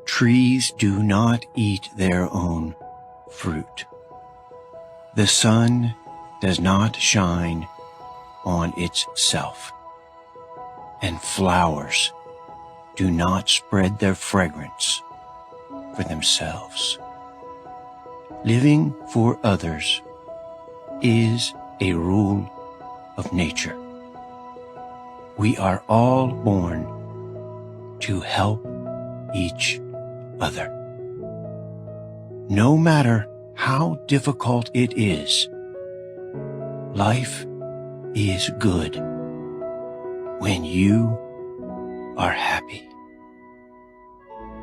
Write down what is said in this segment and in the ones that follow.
Trees do not eat their own fruit. The sun does not shine on itself, and flowers do not spread their fragrance for themselves. Living for others is a rule of nature. We are all born to help each other. No matter how difficult it is, life is good when you are happy,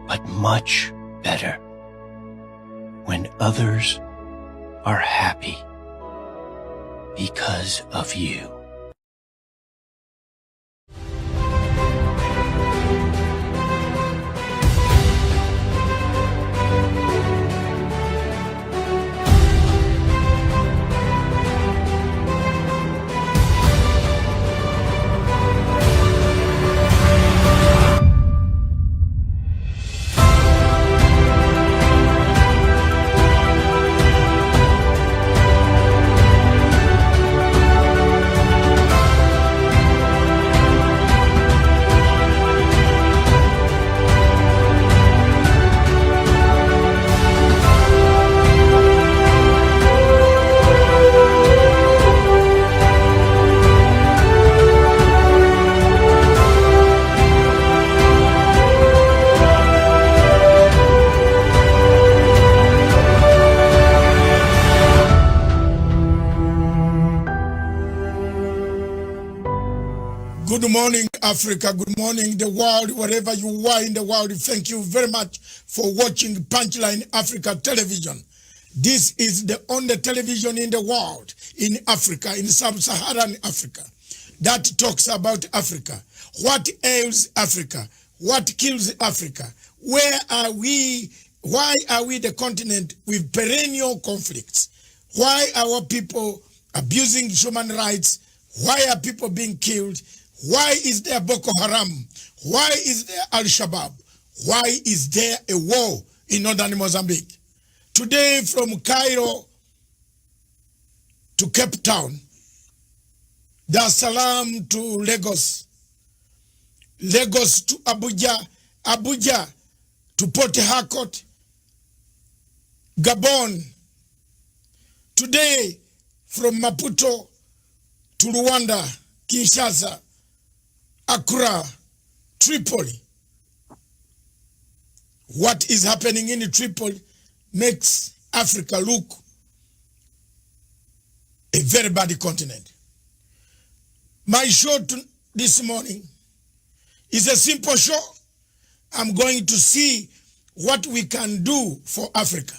but much better when others are happy because of you. Good morning, Africa. Good morning, the world, wherever you are in the world. Thank you very much for watching Punchline Africa television. This is the only television in the world, in Africa, in sub-Saharan Africa, that talks about Africa. What ails Africa? What kills Africa? Where are we? Why are we the continent with perennial conflicts? Why are our people abusing human rights? Why are people being killed? Why is there Boko Haram? Why is there Al-Shabaab? Why is there a war in northern Mozambique? Today from Cairo to Cape Town, Dar es Salaam to Lagos, Lagos to Abuja, Abuja to Port Harcourt, Gabon. Today from Maputo to Rwanda, Kinshasa, Accra, Tripoli. What is happening in Tripoli makes Africa look a very bad continent. My show this morning is a simple show. I'm going to see what we can do for Africa.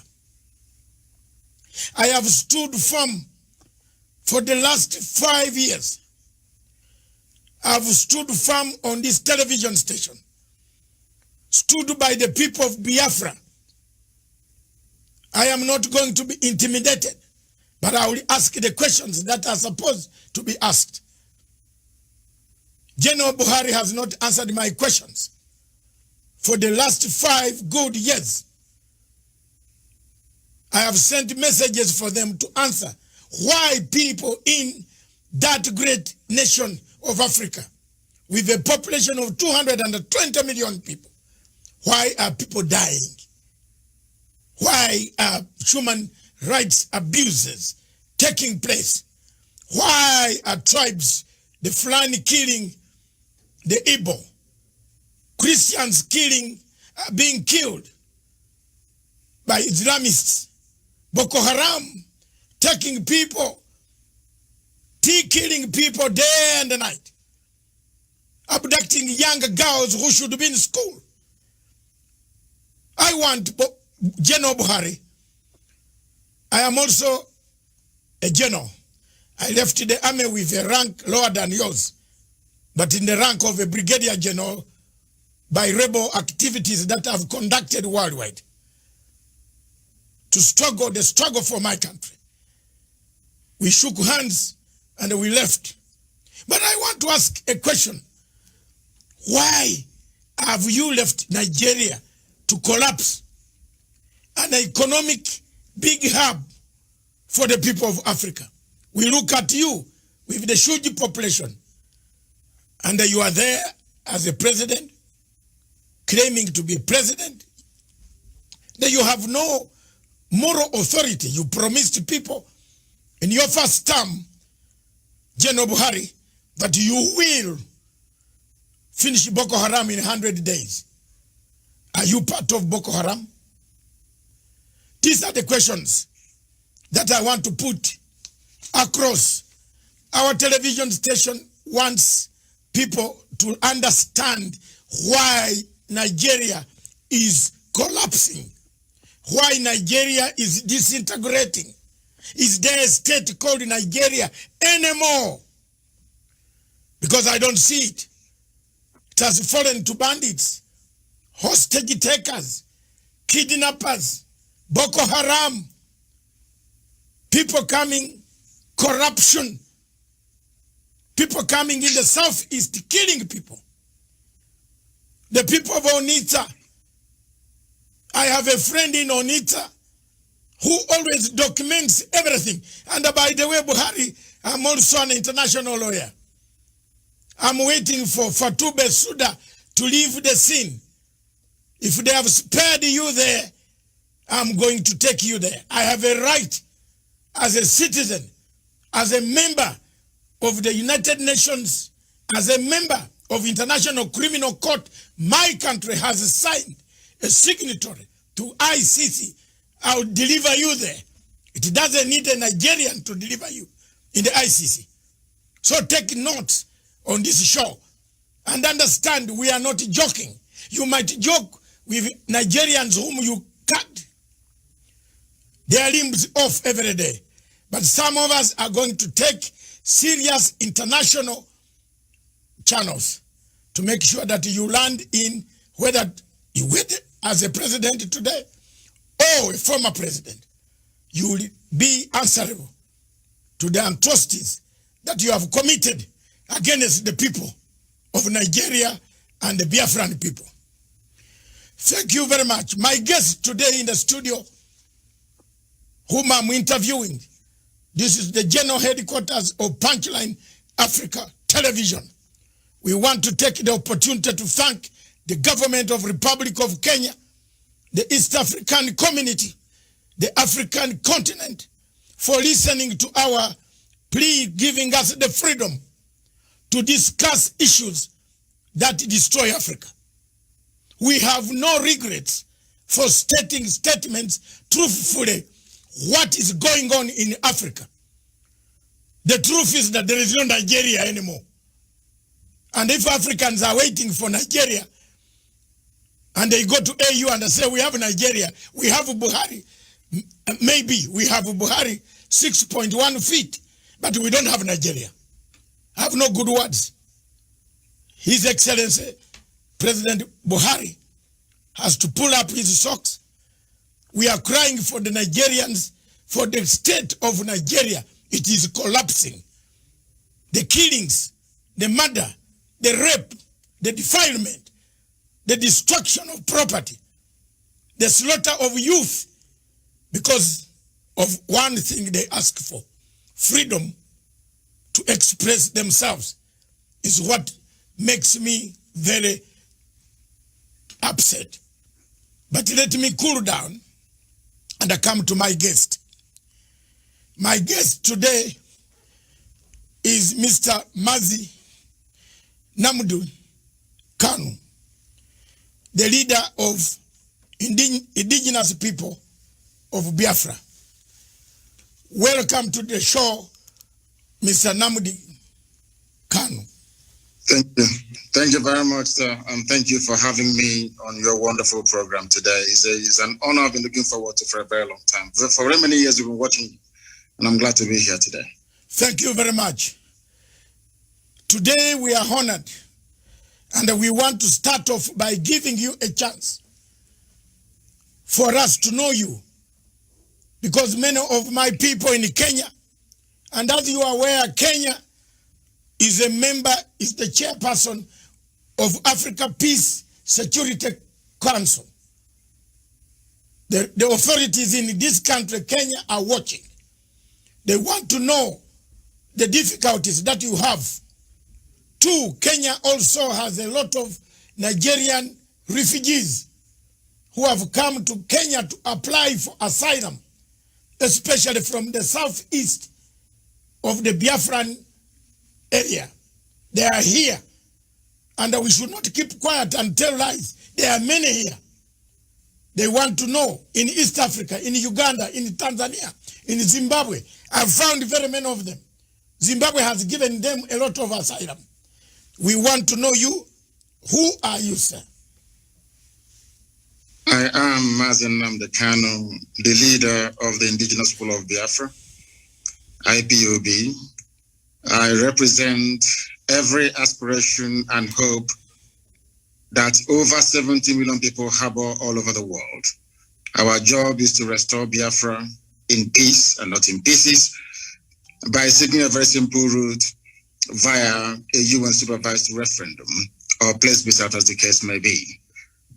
I have stood firm for the last 5 years. I've stood firm on this television station, stood by the people of Biafra. I am not going to be intimidated, but I will ask the questions that are supposed to be asked. General Buhari has not answered my questions for the last 5 good years. I have sent messages for them to answer why people in that great nation of Africa, with a population of 220 million people, why are people dying? Why are human rights abuses taking place? Why are tribes, the Fulani killing the Igbo, Christians being killed by Islamists, Boko Haram taking people, killing people day and night, abducting young girls who should be in school? I want General Buhari. I am also a general. I left the army with a rank lower than yours, but in the rank of a brigadier general by rebel activities that I've conducted worldwide to struggle, the struggle for my country. We shook hands and we left. But I want to ask a question. Why have you left Nigeria to collapse an economic big hub for the people of Africa. We look at you with the huge population, and you are there as a president, claiming to be a president. That you have no moral authority. You promised people in your first term, General Buhari, that you will finish Boko Haram in 100 days. Are you part of Boko Haram? These are the questions that I want to put across. Our television station wants people to understand why Nigeria is collapsing, why Nigeria is disintegrating. Is there a state called Nigeria anymore? Because I don't see it. It has fallen to bandits, hostage takers, kidnappers, Boko Haram, people coming, corruption, people coming in the southeast, killing people. The people of Onitsha. I have a friend in Onitsha who always documents everything. And by the way, Buhari, I'm also an international lawyer. I'm waiting for Fatou Bensouda to leave the scene. If they have spared you there, I'm going to take you there. I have a right as a citizen, as a member of the United Nations, as a member of International Criminal Court. My country has signed a signatory to ICC. I'll deliver you there. It doesn't need a Nigerian to deliver you in the ICC. So take notes on this show and understand we are not joking. You might joke with Nigerians whom you cut their limbs off every day. But some of us are going to take serious international channels to make sure that you land in, whether you wait as a president today or a former president, you will be answerable to the atrocities that you have committed against the people of Nigeria and the Biafran people. Thank you very much. My guest today in the studio, whom I'm interviewing, this is the general headquarters of Punchline Africa Television. We want to take the opportunity to thank the government of Republic of Kenya, the East African community, the African continent, for listening to our plea, giving us the freedom to discuss issues that destroy Africa. We have no regrets for stating statements truthfully what is going on in Africa. The truth is that there is no Nigeria anymore. And if Africans are waiting for Nigeria, and they go to AU and they say, we have Nigeria, we have Buhari, maybe we have Buhari 6.1 feet, but we don't have Nigeria. I have no good words. His Excellency, President Buhari, has to pull up his socks. We are crying for the Nigerians, for the state of Nigeria. It is collapsing. The killings, the murder, the rape, the defilement, the destruction of property, the slaughter of youth, because of one thing they ask for, freedom to express themselves, is what makes me very upset. But let me cool down and I come to my guest. My guest today is Mr. MAZI NNAMDI KANU, the leader of indigenous people of Biafra. Welcome to the show, Mr. NNAMDI KANU. Thank you. Thank you very much, sir. And thank you for having me on your wonderful program today. It's an honor I've been looking forward to for a very long time. For very many years we've been watching you, and I'm glad to be here today. Thank you very much. Today we are honored, and we want to start off by giving you a chance for us to know you, because many of my people in Kenya, and as you are aware, Kenya is a member, is the chairperson of Africa Peace Security Council. The authorities in this country, Kenya, are watching. They want to know the difficulties that you have. Two, Kenya also has a lot of Nigerian refugees who have come to Kenya to apply for asylum, especially from the southeast of the Biafran area. They are here, and we should not keep quiet and tell lies. There are many here. They want to know in East Africa, in Uganda, in Tanzania, in Zimbabwe. I've found very many of them. Zimbabwe has given them a lot of asylum. We want to know you. Who are you, sir? I am MAZI NNAMDI KANU, the leader of the Indigenous People of Biafra, IPOB. I represent every aspiration and hope that over 70 million people harbor all over the world. Our job is to restore Biafra in peace and not in pieces by seeking a very simple route via a UN supervised referendum or plebiscite, as the case may be.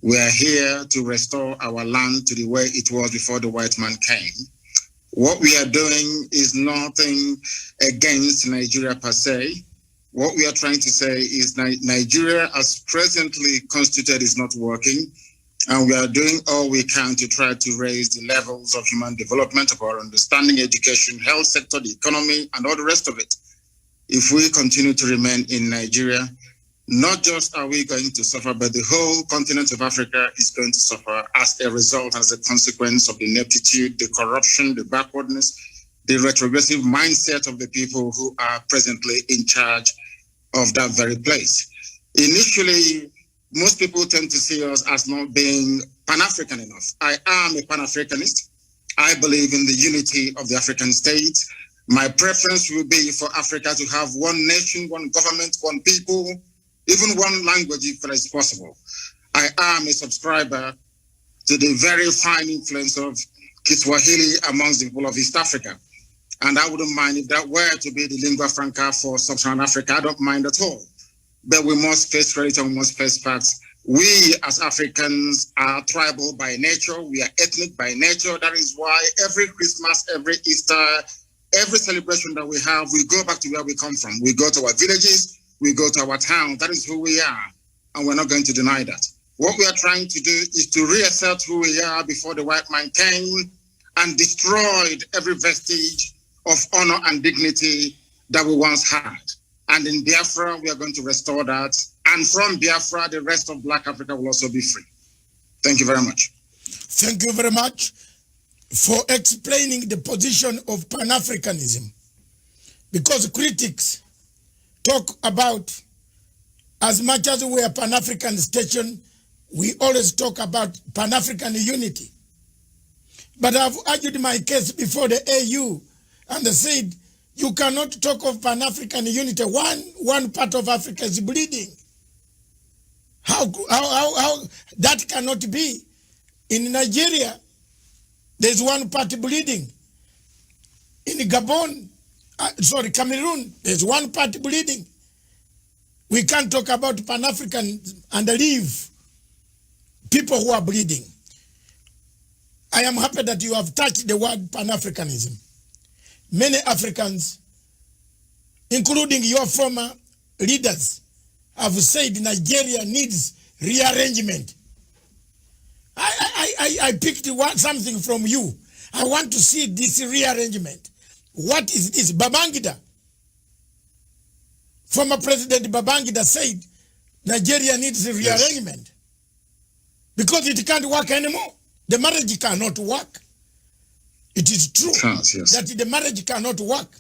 We are here to restore our land to the way it was before the white man came. What we are doing is nothing against Nigeria per se. What we are trying to say is Nigeria as presently constituted is not working, and we are doing all we can to try to raise the levels of human development, of our understanding, education, health sector, the economy, and all the rest of it. If we continue to remain in Nigeria, not just are we going to suffer, but the whole continent of Africa is going to suffer as a result, as a consequence of the ineptitude, the corruption, the backwardness, the retrogressive mindset of the people who are presently in charge of that very place. Initially, most people tend to see us as not being Pan-African enough. I am a Pan-Africanist. I believe in the unity of the African states. My preference will be for Africa to have one nation, one government, one people, even one language if it is possible. I am a subscriber to the very fine influence of Kiswahili amongst the people of East Africa. And I wouldn't mind if that were to be the lingua franca for sub-Saharan Africa. I don't mind at all. But we must face reality and we must face facts. We as Africans are tribal by nature. We are ethnic by nature. That is why every Christmas, every Easter, every celebration that we have, we go back to where we come from. We go to our villages, we go to our town. That is who we are. And we're not going to deny that. What we are trying to do is to reassert who we are before the white man came and destroyed every vestige of honor and dignity that we once had. And in Biafra, we are going to restore that. And from Biafra, the rest of Black Africa will also be free. Thank you very much. Thank you very much for explaining the position of Pan-Africanism. Because critics talk about, as much as we are Pan-African station, we always talk about Pan-African unity. But I've argued my case before the AU, and they said, you cannot talk of Pan-African unity. One part of Africa is bleeding. How that cannot be? In Nigeria, there's one party bleeding. In Gabon, Cameroon, there's one party bleeding. We can't talk about Pan-African and leave people who are bleeding. I am happy that you have touched the word Pan-Africanism. Many Africans, including your former leaders, have said Nigeria needs rearrangement. I picked something from you. I want to see this rearrangement. What is this? Babangida, former President Babangida said Nigeria needs a rearrangement because it can't work anymore. The marriage cannot work. It is true that the marriage cannot work.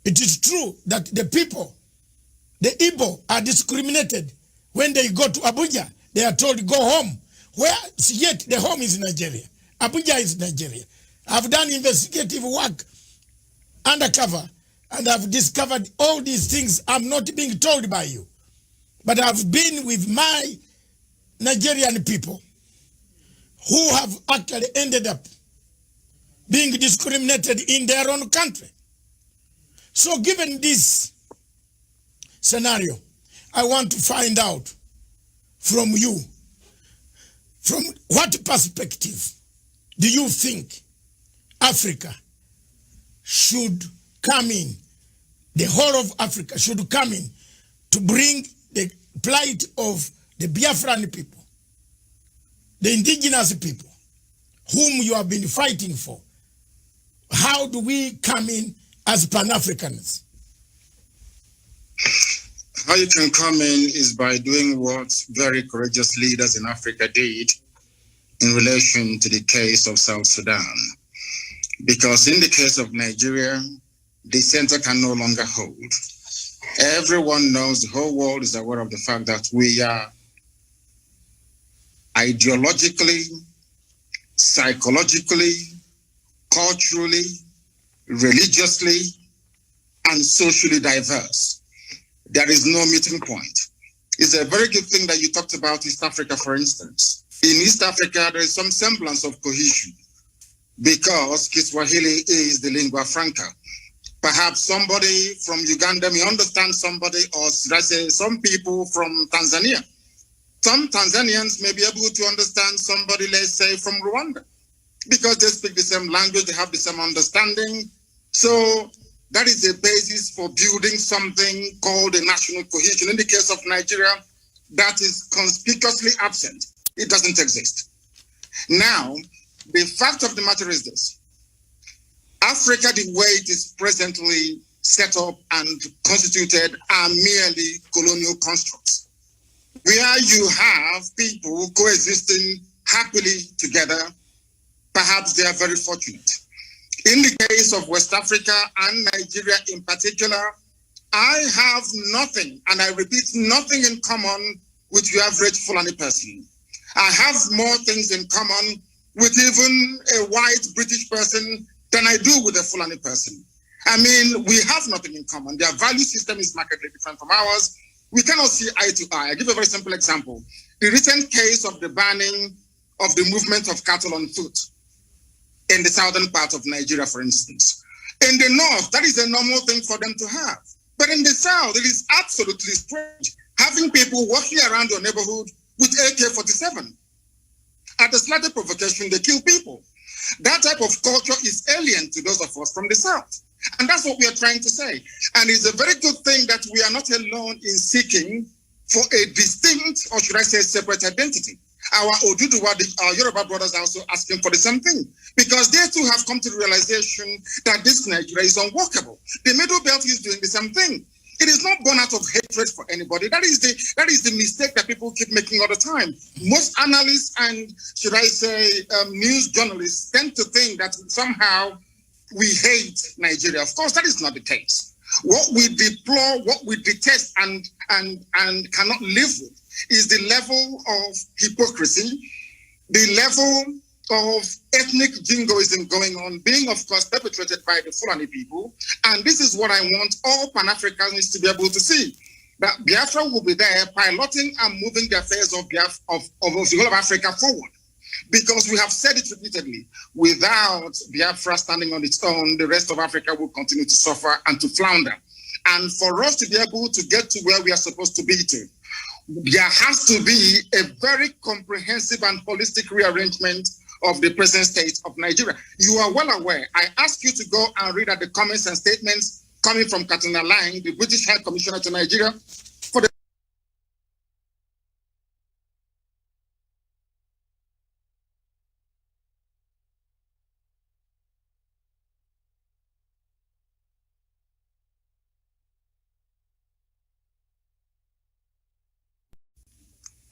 It is true that the people, the Igbo, are discriminated. When they go to Abuja, they are told go home. Where yet the home is Nigeria. Abuja is Nigeria. I've done investigative work undercover, and I've discovered all these things I'm not being told by you. But I've been with my Nigerian people who have actually ended up being discriminated in their own country. So given this scenario, I want to find out from you, From what perspective do you think Africa should come in, the whole of Africa should come in to bring the plight of the Biafran people, the indigenous people, whom you have been fighting for? How do we come in as Pan-Africans? How you can come in is by doing what very courageous leaders in Africa did in relation to the case of South Sudan. Because in the case of Nigeria, the center can no longer hold. Everyone knows, the whole world is aware of the fact that we are ideologically, psychologically, culturally, religiously, and socially diverse. There is no meeting point. It's a very good thing that you talked about East Africa, for instance. In East Africa, there is some semblance of cohesion because Kiswahili is the lingua franca. Perhaps somebody from Uganda may understand somebody, or should I say some people from Tanzania. Some Tanzanians may be able to understand somebody, let's say, from Rwanda, because they speak the same language, they have the same understanding. So that is the basis for building something called a national cohesion. In the case of Nigeria, that is conspicuously absent. It doesn't exist. Now, the fact of the matter is this. Africa, the way it is presently set up and constituted, are merely colonial constructs, where you have people coexisting happily together. Perhaps they are very fortunate. In the case of West Africa and Nigeria in particular, I have nothing, and I repeat, nothing in common with your average Fulani person. I have more things in common with even a white British person than I do with a Fulani person. I mean, we have nothing in common. Their value system is markedly different from ours. We cannot see eye to eye. I'll give a very simple example. The recent case of the banning of the movement of cattle on foot in the southern part of Nigeria, for instance. In the north, that is a normal thing for them to have. But in the south, it is absolutely strange having people walking around your neighborhood with AK-47. At the slightest provocation, they kill people. That type of culture is alien to those of us from the south. And that's what we are trying to say. And it's a very good thing that we are not alone in seeking for a distinct, or should I say separate identity. Our Oduduwa, our Yoruba brothers are also asking for the same thing, because they too have come to the realization that this Nigeria is unworkable. The Middle Belt is doing the same thing. It is not born out of hatred for anybody. That is the mistake that people keep making all the time. Most analysts and, should I say, news journalists tend to think that somehow we hate Nigeria. Of course, that is not the case. What we deplore, what we detest and cannot live with is the level of hypocrisy, the level of ethnic jingoism going on, being, of course, perpetrated by the Fulani people. And this is what I want all Pan-Africans to be able to see, that Biafra will be there piloting and moving the affairs of the whole of Africa forward. Because we have said it repeatedly, without Biafra standing on its own, the rest of Africa will continue to suffer and to flounder. And for us to be able to get to where we are supposed to be to, there has to be a very comprehensive and holistic rearrangement of the present state of Nigeria. You are well aware. I ask you to go and read at the comments and statements coming from Katina Lang, the British High Commissioner to Nigeria, for the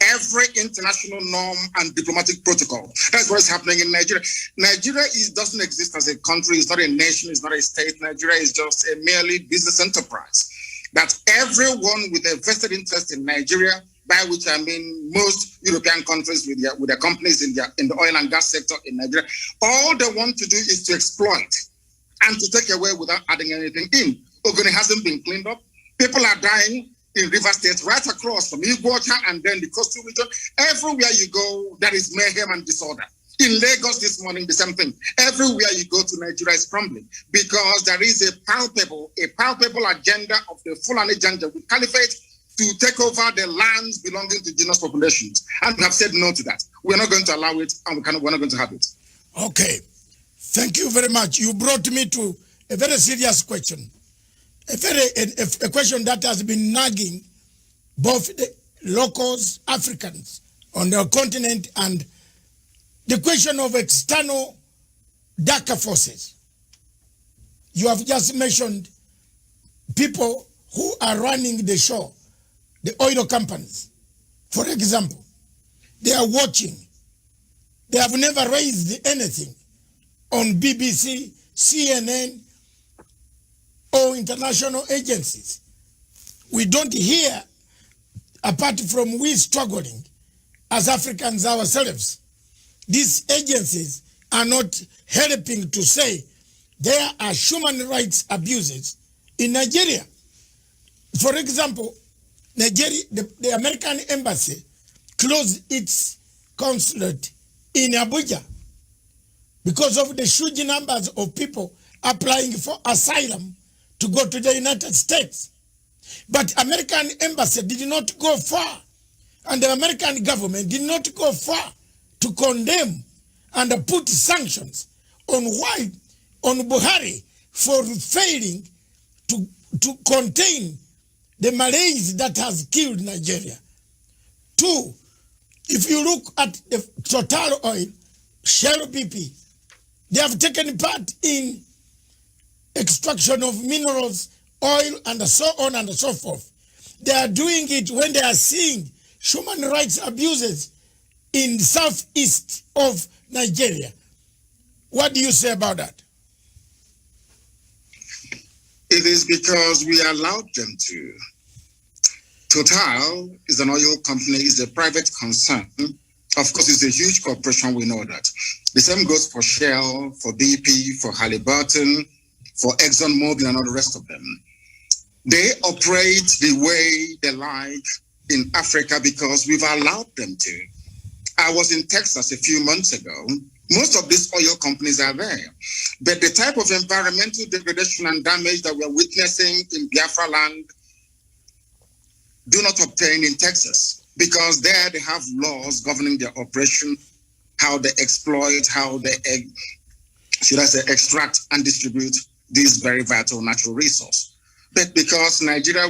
every international norm and diplomatic protocol. That's what is happening in Nigeria. Nigeria doesn't exist as a country. It's not a nation. It's not a state. Nigeria is just a merely business enterprise. That everyone with a vested interest in Nigeria, by which I mean most European countries with their companies in the oil and gas sector in Nigeria, all they want to do is to exploit and to take away without adding anything in. Ogoni hasn't been cleaned up. People are dying in River State, right across from Iguacha and then the coastal region. Everywhere you go, there is mayhem and disorder. In Lagos this morning, the same thing. Everywhere you go to, Nigeria is crumbling because there is a palpable agenda of the Fulani Janjaweed Caliphate to take over the lands belonging to indigenous populations. And we have said no to that. We're not going to allow it, and we're not going to have it. Okay. Thank you very much. You brought me to a very serious question. A question that has been nagging both the locals, Africans on the continent, and the question of external darker forces. You have just mentioned people who are running the show, the oil companies, for example. They are watching. They have never raised anything on BBC, CNN, or international agencies. We don't hear, apart from we struggling as Africans ourselves. These agencies are not helping to say there are human rights abuses in Nigeria. For example, Nigeria, the American embassy closed its consulate in Abuja because of the huge numbers of people applying for asylum to go to the United States. But American embassy did not go far, and the American government did not go far to condemn and put sanctions on Buhari for failing to contain the malaise that has killed Nigeria. Two, if you look at the Total Oil, Shell BP, they have taken part in extraction of minerals, oil, and so on and so forth. They are doing it when they are seeing human rights abuses in the southeast of Nigeria. What do you say about that? It is because we allowed them to. Total is an oil company, is a private concern. Of course, it's a huge corporation, we know that. The same goes for Shell, for BP, for Halliburton, for ExxonMobil, and all the rest of them. They operate the way they like in Africa because we've allowed them to. I was in Texas a few months ago. Most of these oil companies are there. But the type of environmental degradation and damage that we're witnessing in Biafra land do not obtain in Texas, because there they have laws governing their operation, how they exploit, how they, extract and distribute this very vital natural resource. But because Nigeria, I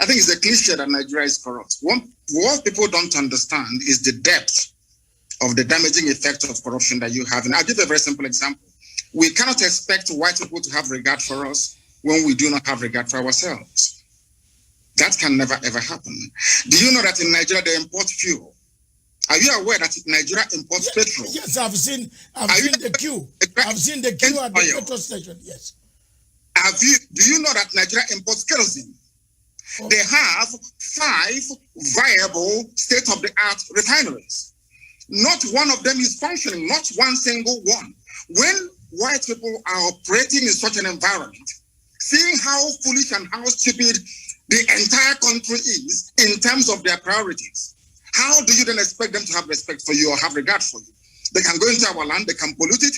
think it's a cliche that Nigeria is corrupt. What people don't understand is the depth of the damaging effect of corruption that you have. And I'll give a very simple example. We cannot expect white people to have regard for us when we do not have regard for ourselves. That can never, ever happen. Do you know that in Nigeria they import fuel? Are you aware that Nigeria imports petrol? Yes, I've seen the queue. I've seen the queue at the petrol station, yes. Do you know that Nigeria imports kerosene? Oh. They have 5 viable state-of-the-art refineries. Not one of them is functioning, not one single one. When white people are operating in such an environment, seeing how foolish and how stupid the entire country is in terms of their priorities, how do you then expect them to have respect for you or have regard for you? They can go into our land, they can pollute it.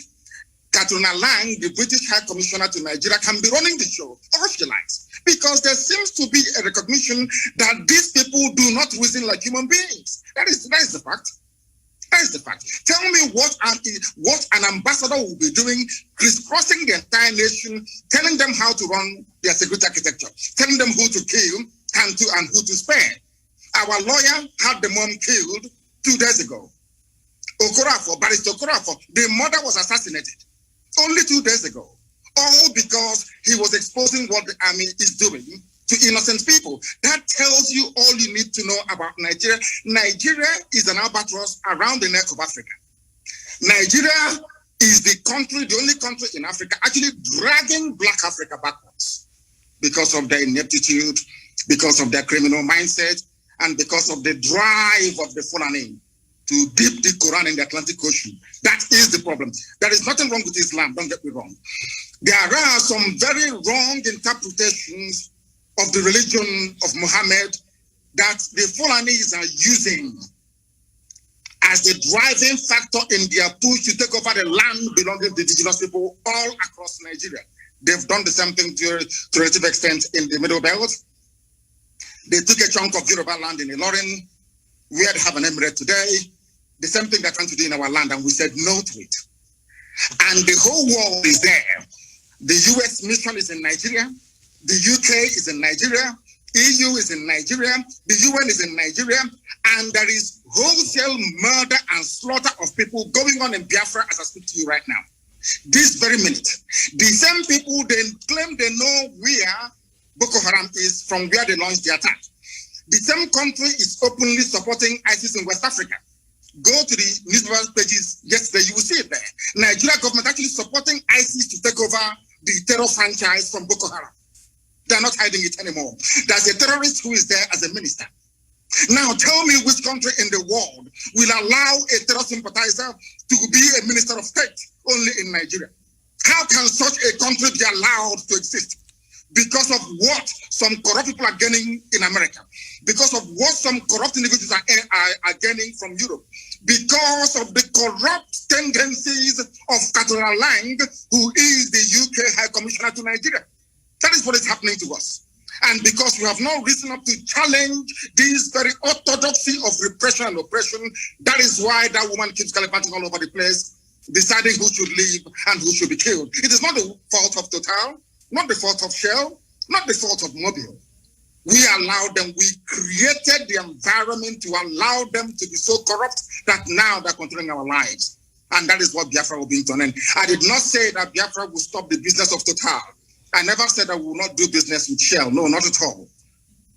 Katrina Lang, the British High Commissioner to Nigeria, can be running the show, or she likes, because there seems to be a recognition that these people do not reason like human beings. That is the fact. That is the fact. Tell me what an ambassador will be doing, crisscrossing the entire nation, telling them how to run their security architecture, telling them who to kill and who to spare. Our lawyer had the mom killed 2 days ago. Barrister Okorafor, the mother was assassinated only 2 days ago. All because he was exposing what the army is doing to innocent people. That tells you all you need to know about Nigeria. Nigeria is an albatross around the neck of Africa. Nigeria is the only country in Africa actually dragging Black Africa backwards because of their ineptitude, because of their criminal mindset, and because of the drive of the Fulani to dip the Quran in the Atlantic Ocean. That is the problem. There is nothing wrong with Islam, don't get me wrong. There are some very wrong interpretations of the religion of Muhammad that the Fulanis are using as the driving factor in their push to take over the land belonging to indigenous people all across Nigeria. They've done the same thing to a relative extent in the Middle Belt. They took a chunk of Yoruba land in Ilorin, where they have an emirate today. The same thing they're trying to do in our land, and we said no to it. And the whole world is there. The US mission is in Nigeria. The UK is in Nigeria. EU is in Nigeria. The UN is in Nigeria. And there is wholesale murder and slaughter of people going on in Biafra as I speak to you right now. This very minute. The same people, they claim they know where Boko Haram is from where they launched the attack. The same country is openly supporting ISIS in West Africa. Go to the newspaper pages yesterday, you will see it there. Nigeria government actually supporting ISIS to take over the terror franchise from Boko Haram. They're not hiding it anymore. There's a terrorist who is there as a minister. Now tell me which country in the world will allow a terror sympathizer to be a minister of state only in Nigeria? How can such a country be allowed to exist? Because of what some corrupt people are gaining in America, because of what some corrupt individuals are gaining from Europe, because of the corrupt tendencies of Catherine Lang, who is the UK High Commissioner to Nigeria. That is what is happening to us. And because we have no reason up to challenge this very orthodoxy of repression and oppression, that is why that woman keeps gallivanting all over the place, deciding who should live and who should be killed. It is not the fault of Total, not the fault of Shell, not the fault of Mobile. We allowed them, we created the environment to allow them to be so corrupt that now they're controlling our lives. And that is what Biafra will be done. And I did not say that Biafra will stop the business of Total. I never said I will not do business with Shell. No, not at all.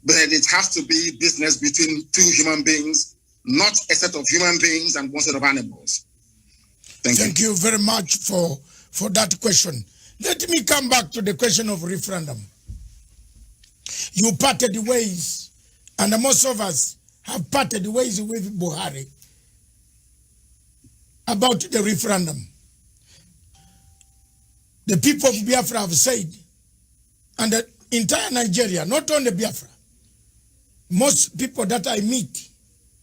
But it has to be business between two human beings, not a set of human beings and one set of animals. Thank you very much for that question. Let me come back to the question of referendum. You parted the ways, and most of us have parted the ways with Buhari about the referendum. The people of Biafra have said, and the entire Nigeria, not only Biafra, most people that I meet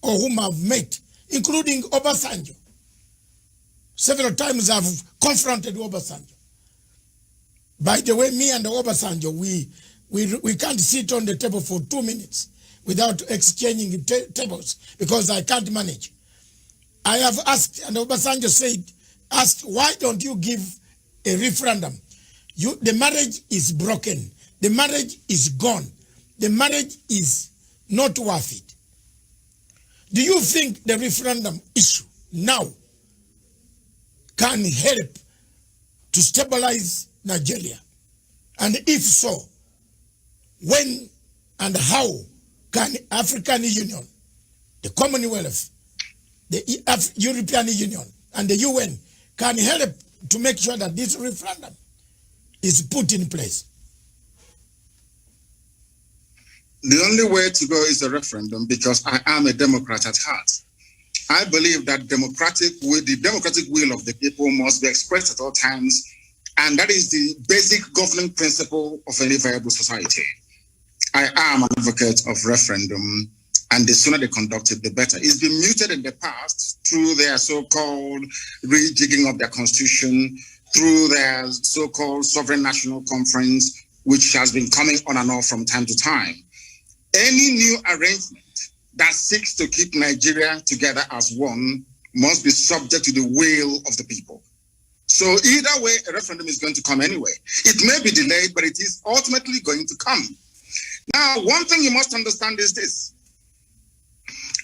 or whom I've met, including Obasanjo, several times I've confronted Obasanjo. By the way, me and Obasanjo, we can't sit on the table for 2 minutes without exchanging tables because I can't manage. I have asked, and Obasanjo asked, why don't you give a referendum? The marriage is broken. The marriage is gone. The marriage is not worth it. Do you think the referendum issue now can help to stabilize Nigeria? And if so, when and how can African Union, the Commonwealth, the European Union, and the UN can help to make sure that this referendum is put in place? The only way to go is a referendum, because I am a Democrat at heart. I believe that the democratic will of the people must be expressed at all times, and that is the basic governing principle of any viable society. I am an advocate of referendum, and the sooner they conduct it, the better. It's been muted in the past through their so-called rejigging of their constitution, through their so-called Sovereign National Conference, which has been coming on and off from time to time. Any new arrangement that seeks to keep Nigeria together as one must be subject to the will of the people. So either way, a referendum is going to come anyway. It may be delayed, but it is ultimately going to come. Now, one thing you must understand is this.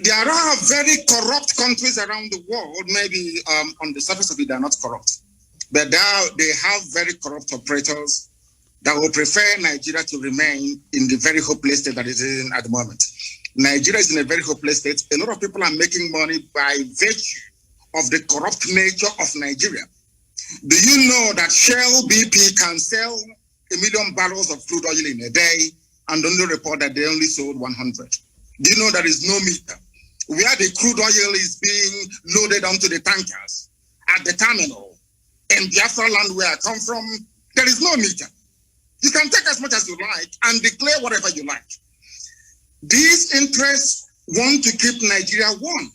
There are very corrupt countries around the world. Maybe on the surface of it, they're not corrupt. But they have very corrupt operators that will prefer Nigeria to remain in the very hopeless state that it is in at the moment. Nigeria is in a very hopeless state. A lot of people are making money by virtue of the corrupt nature of Nigeria. Do you know that Shell BP can sell 1 million barrels of crude oil in a day and only report that they only sold 100? Do you know there is no meter? Where the crude oil is being loaded onto the tankers at the terminal in Biafra land where I come from, there is no meter. You can take as much as you like and declare whatever you like. These interests want to keep Nigeria one.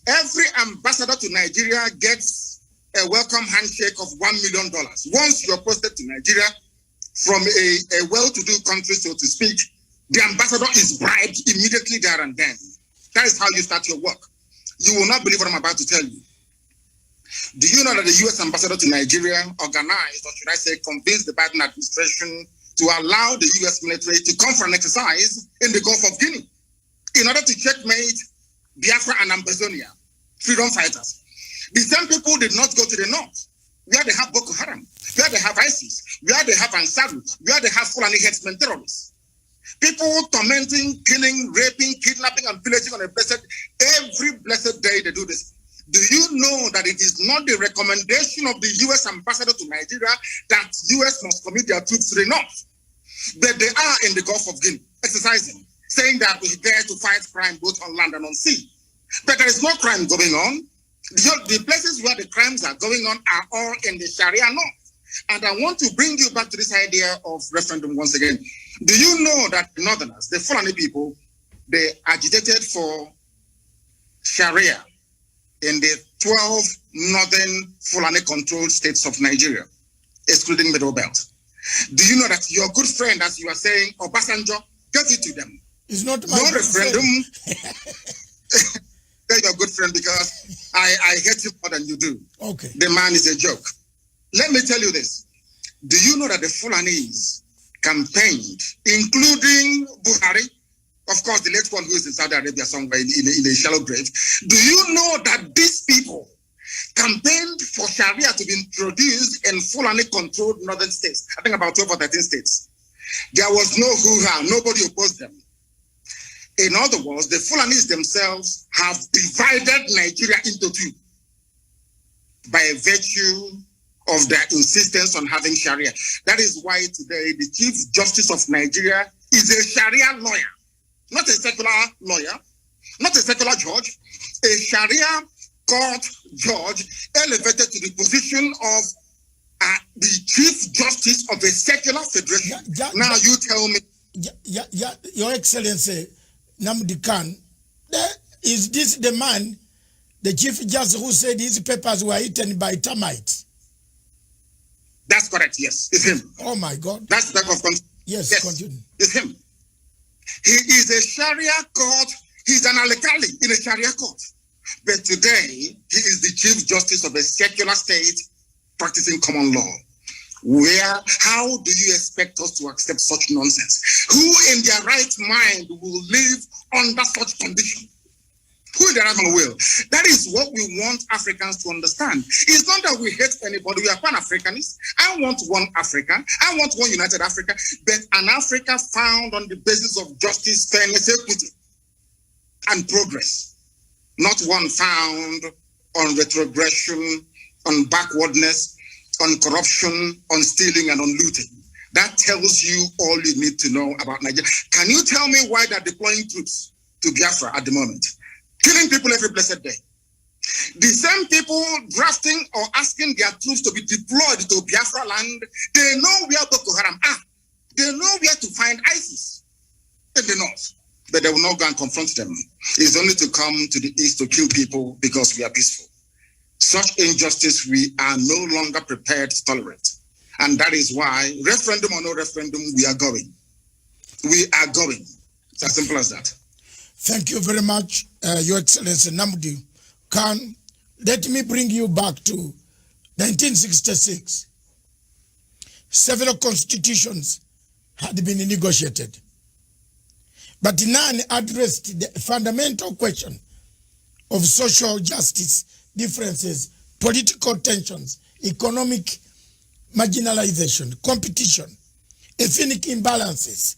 Every ambassador to Nigeria gets a welcome handshake of $1 million. Once you're posted to Nigeria from a well-to-do country, so to speak, the ambassador is bribed immediately there and then. That is how you start your work. You will not believe what I'm about to tell you. Do you know that the U.S. ambassador to Nigeria organized, or should I say, convinced the Biden administration to allow the U.S. military to come for an exercise in the Gulf of Guinea in order to checkmate Biafra and Ambazonia, freedom fighters? The same people did not go to the north, where they have Boko Haram, where they have ISIS, where they have Ansaru, where they have Fulani headsmen terrorists. People tormenting, killing, raping, kidnapping, and pillaging on a every blessed day they do this. Do you know that it is not the recommendation of the U.S. ambassador to Nigeria that U.S. must commit their troops to the north? But they are in the Gulf of Guinea, exercising, saying that we're there to fight crime both on land and on sea. But there is no crime going on. The places where the crimes are going on are all in the Sharia north. And I want to bring you back to this idea of referendum once again. Do you know that the Northerners, the Fulani people, they agitated for Sharia in the 12 northern Fulani-controlled states of Nigeria, excluding Middle Belt? Do you know that your good friend, as you are saying, Obasanjo, gave it to them? It's not my no referendum. They're your good friend because I hate him more than you do. Okay. The man is a joke. Let me tell you this. Do you know that the Fulanis campaigned, including Buhari, of course, the late one who is in Saudi Arabia somewhere in a shallow grave? Do you know that these people campaigned for Sharia to be introduced in Fulani-controlled northern states? I think about 12 or 13 states. There was no hoo-ha. Nobody opposed them. In other words, the Fulanis themselves have divided Nigeria into two by virtue of their insistence on having Sharia. That is why today the Chief Justice of Nigeria is a Sharia lawyer, not a secular lawyer, not a secular judge, a Sharia court judge elevated to the position of the Chief Justice of a secular federation. Now you tell me. Your Excellency, Nnamdi Kanu, is this the man, the Chief Justice, who said his papers were eaten by termites? That's correct, yes. It's him. Oh my God. That's the type of yes, continue. It's him. He is a Sharia court. He's an alkali in a Sharia court. But today, he is the Chief Justice of a secular state practicing common law. How do you expect us to accept such nonsense? Who in their right mind will live under such condition? Who in their right mind will? That is what we want Africans to understand. It's not that we hate anybody. We are Pan-Africanists. I want one Africa. I want one united Africa. But an Africa found on the basis of justice, fairness, equity, and progress. Not one found on retrogression, on backwardness, on corruption, on stealing, and on looting. That tells you all you need to know about Nigeria. Can you tell me why they're deploying troops to Biafra at the moment? Killing people every blessed day. The same people drafting or asking their troops to be deployed to Biafra land, they know where Boko Haram are. They know where to find ISIS in the north. But they will not go and confront them. It's only to come to the east to kill people because we are peaceful. Such injustice we are no longer prepared to tolerate. And that is why, referendum or no referendum, we are going. We are going. It's as simple as that. Thank you very much, Your Excellency Nnamdi Kanu. Let me bring you back to 1966. Several constitutions had been negotiated, but none addressed the fundamental question of social justice, differences, political tensions, economic marginalization, competition, ethnic imbalances.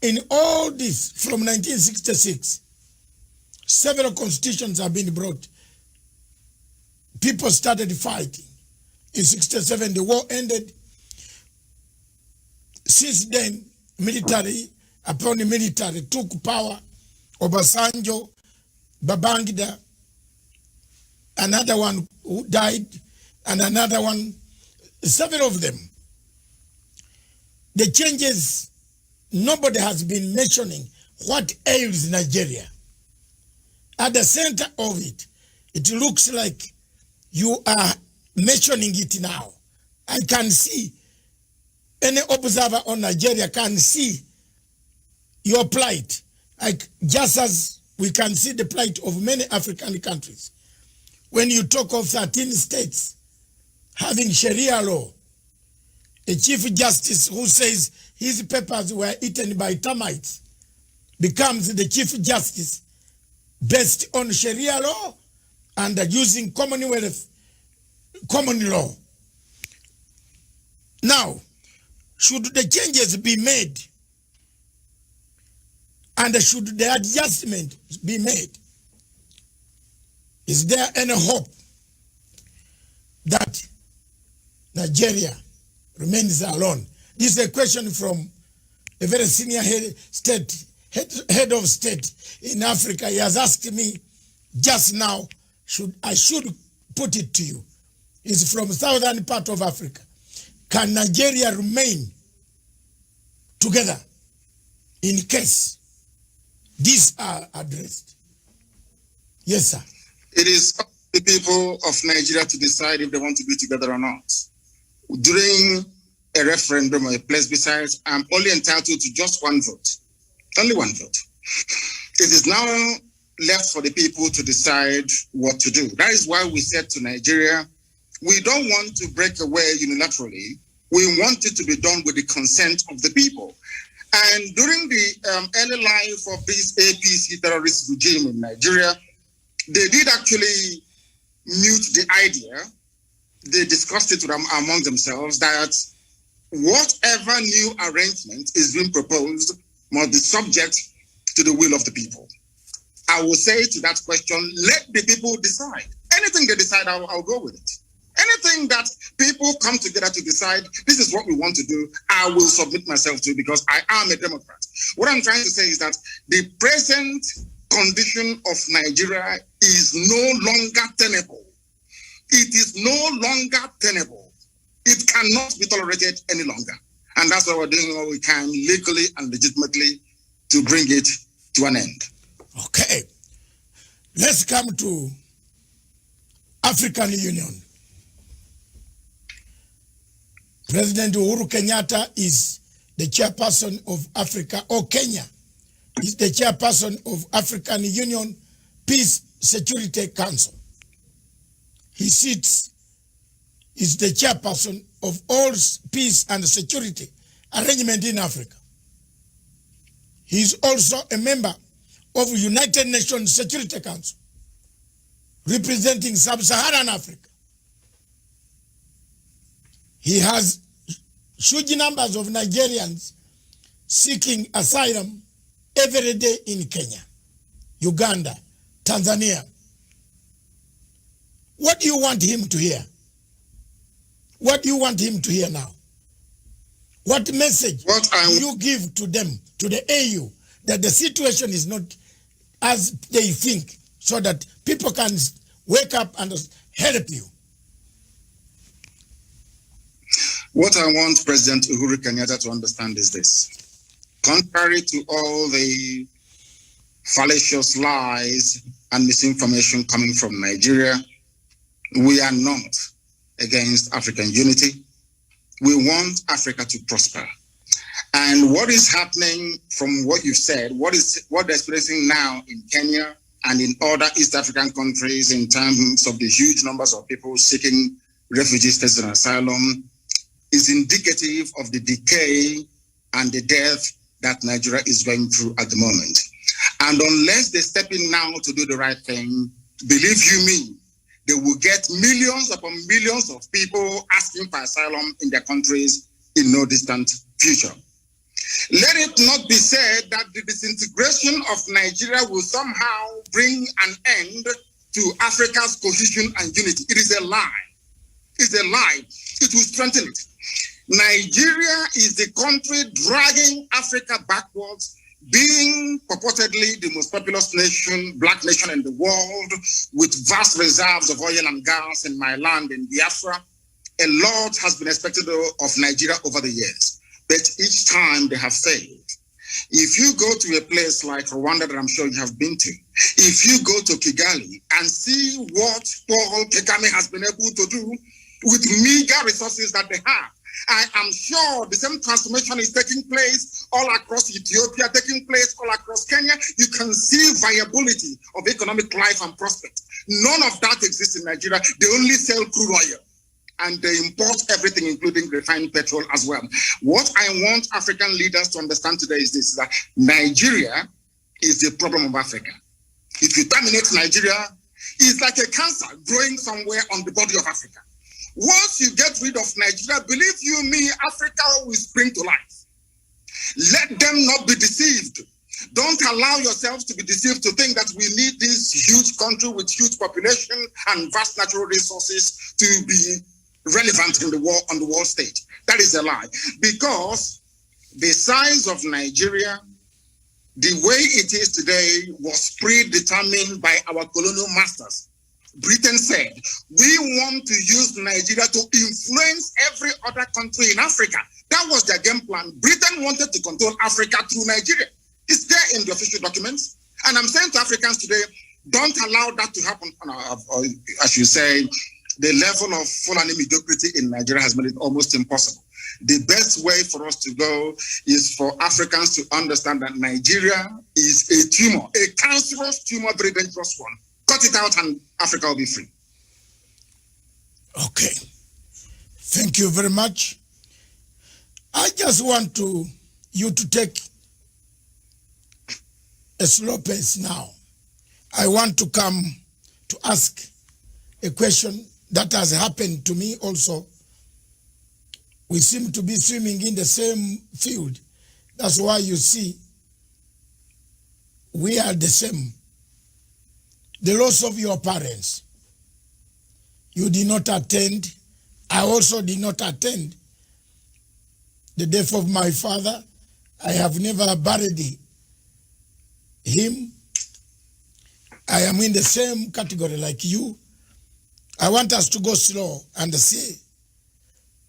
In all this, from 1966, several constitutions have been brought. People started fighting. In 67, the war ended. Since then, military took power. Obasanjo, Babangida, another one who died, and another one, several of them. The changes, nobody has been mentioning what ails Nigeria. At the center of it, it looks like you are mentioning it now. I can see, any observer on Nigeria can see your plight, like just as we can see the plight of many African countries. When you talk of 13 states having Sharia law, a chief justice who says his papers were eaten by termites becomes the chief justice based on Sharia law and using common law. Now, should the changes be made and should the adjustment be made, is there any hope that Nigeria remains alone? This is a question from a very senior head of state in Africa. He has asked me just now, I should put it to you. It's from southern part of Africa. Can Nigeria remain together in case these are addressed? Yes, sir. It is up to the people of Nigeria to decide if they want to be together or not. During a referendum or a plebiscite, I'm only entitled to just one vote. Only one vote. It is now left for the people to decide what to do. That is why we said to Nigeria, we don't want to break away unilaterally. We want it to be done with the consent of the people. And during the early life of this APC terrorist regime in Nigeria, they did actually mute the idea. They discussed it among themselves that whatever new arrangement is being proposed must be subject to the will of the people. I will say to that question, let the people decide. Anything they decide, I'll go with it. Anything that people come together to decide, this is what we want to do, I will submit myself to because I am a Democrat. What I'm trying to say is that the present condition of Nigeria is no longer tenable. It is no longer tenable. It cannot be tolerated any longer. And that's why we're doing what we can legally and legitimately to bring it to an end. Okay. Let's come to African Union. President Uhuru Kenyatta is the chairperson of Africa, or Kenya is the chairperson of African Union Peace Security Council. He sits, is the chairperson of all peace and security arrangement in Africa. He is also a member of United Nations Security Council, representing Sub-Saharan Africa. He has huge numbers of Nigerians seeking asylum every day in Kenya, Uganda, Tanzania. What do you want him to hear? What do you want him to hear now? What message do you give to them, to the AU, that the situation is not as they think, so that people can wake up and help you? What I want President Uhuru Kenyatta to understand is this. Contrary to all the fallacious lies and misinformation coming from Nigeria, we are not against African unity. We want Africa to prosper. And what is happening from what you've said, what they're experiencing now in Kenya and in other East African countries in terms of the huge numbers of people seeking refugee status and asylum, is indicative of the decay and the death that Nigeria is going through at the moment. And unless they step in now to do the right thing, believe you me, they will get millions upon millions of people asking for asylum in their countries in no distant future. Let it not be said that the disintegration of Nigeria will somehow bring an end to Africa's cohesion and unity. It is a lie. It's a lie. It will strengthen it. Nigeria is the country dragging Africa backwards, being purportedly the most populous nation, black nation in the world, with vast reserves of oil and gas in my land in Biafra. A lot has been expected of Nigeria over the years, but each time they have failed. If you go to a place like Rwanda that I'm sure you have been to, if you go to Kigali and see what Paul Kagame has been able to do with meager resources that they have, I am sure the same transformation is taking place all across Ethiopia, taking place all across Kenya. You can see viability of economic life and prospect. None of that exists in Nigeria. They only sell crude oil and they import everything, including refined petrol as well. What I want African leaders to understand today is this, that Nigeria is the problem of Africa. If you terminate Nigeria, it's like a cancer growing somewhere on the body of Africa. Once you get rid of Nigeria, believe you me, Africa will spring to life. Let them not be deceived. Don't allow yourselves to be deceived to think that we need this huge country with huge population and vast natural resources to be relevant in the world, on the world stage. That is a lie. Because the size of Nigeria, the way it is today, was predetermined by our colonial masters. Britain said, we want to use Nigeria to influence every other country in Africa. That was their game plan. Britain wanted to control Africa through Nigeria. It's there in the official documents. And I'm saying to Africans today, don't allow that to happen. As you say, the level of Fulani mediocrity in Nigeria has made it almost impossible. The best way for us to go is for Africans to understand that Nigeria is a tumor, a cancerous tumor, very dangerous one. Cut it out and Africa will be free. Okay. Thank you very much. I just want you to take a slow pace now. I want to come to ask a question that has happened to me also. We seem to be swimming in the same field. That's why you see we are the same. The loss of your parents, you did not attend. I also did not attend. The death of my father, I have never buried him. I am in the same category like you. I want us to go slow and say,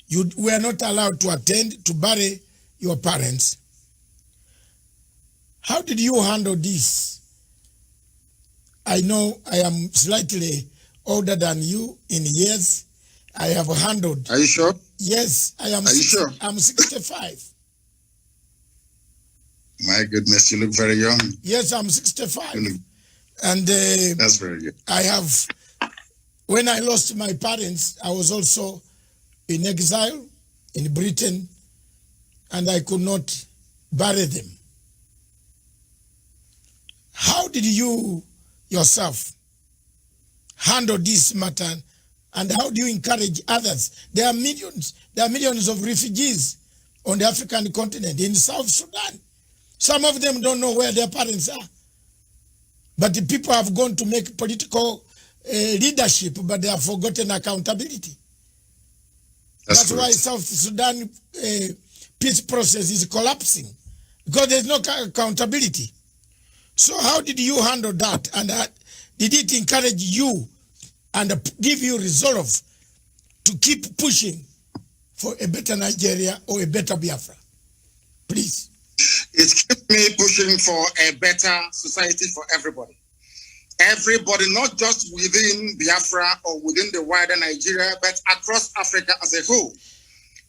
you were not allowed to attend to bury your parents. How did you handle this? I know I am slightly older than you in years. I have handled. Are you sure? Yes, I am. Are you sure? I'm 65. My goodness, you look very young. Yes, I'm 65. And that's very good. I have, when I lost my parents, I was also in exile in Britain, and I could not bury them. How did you yourself handle this matter, and how do you encourage others? There are millions of refugees on the African continent, in South Sudan. Some of them don't know where their parents are. But the people have gone to make political leadership, but they have forgotten accountability. That's why South Sudan peace process is collapsing, because there's no accountability. So how did you handle that? And did it encourage you and give you resolve to keep pushing for a better Nigeria or a better Biafra? Please. It keeps me pushing for a better society for everybody. Everybody, not just within Biafra or within the wider Nigeria, but across Africa as a whole.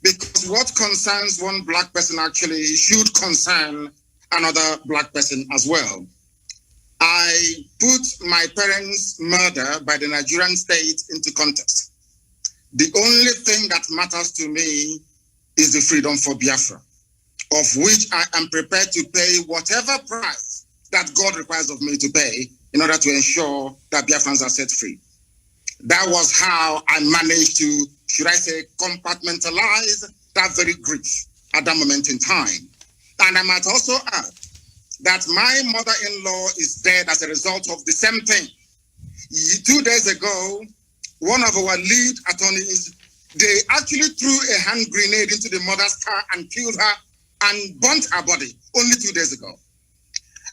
Because what concerns one black person actually should concern another black person as well. I put my parents' murder by the Nigerian state into context. The only thing that matters to me is the freedom for Biafra, of which I am prepared to pay whatever price that God requires of me to pay in order to ensure that Biafrans are set free. That was how I managed to, should I say, compartmentalize that very grief at that moment in time. And I might also add that my mother-in-law is dead as a result of the same thing. 2 days ago, one of our lead attorneys, they actually threw a hand grenade into the mother's car and killed her and burnt her body only 2 days ago.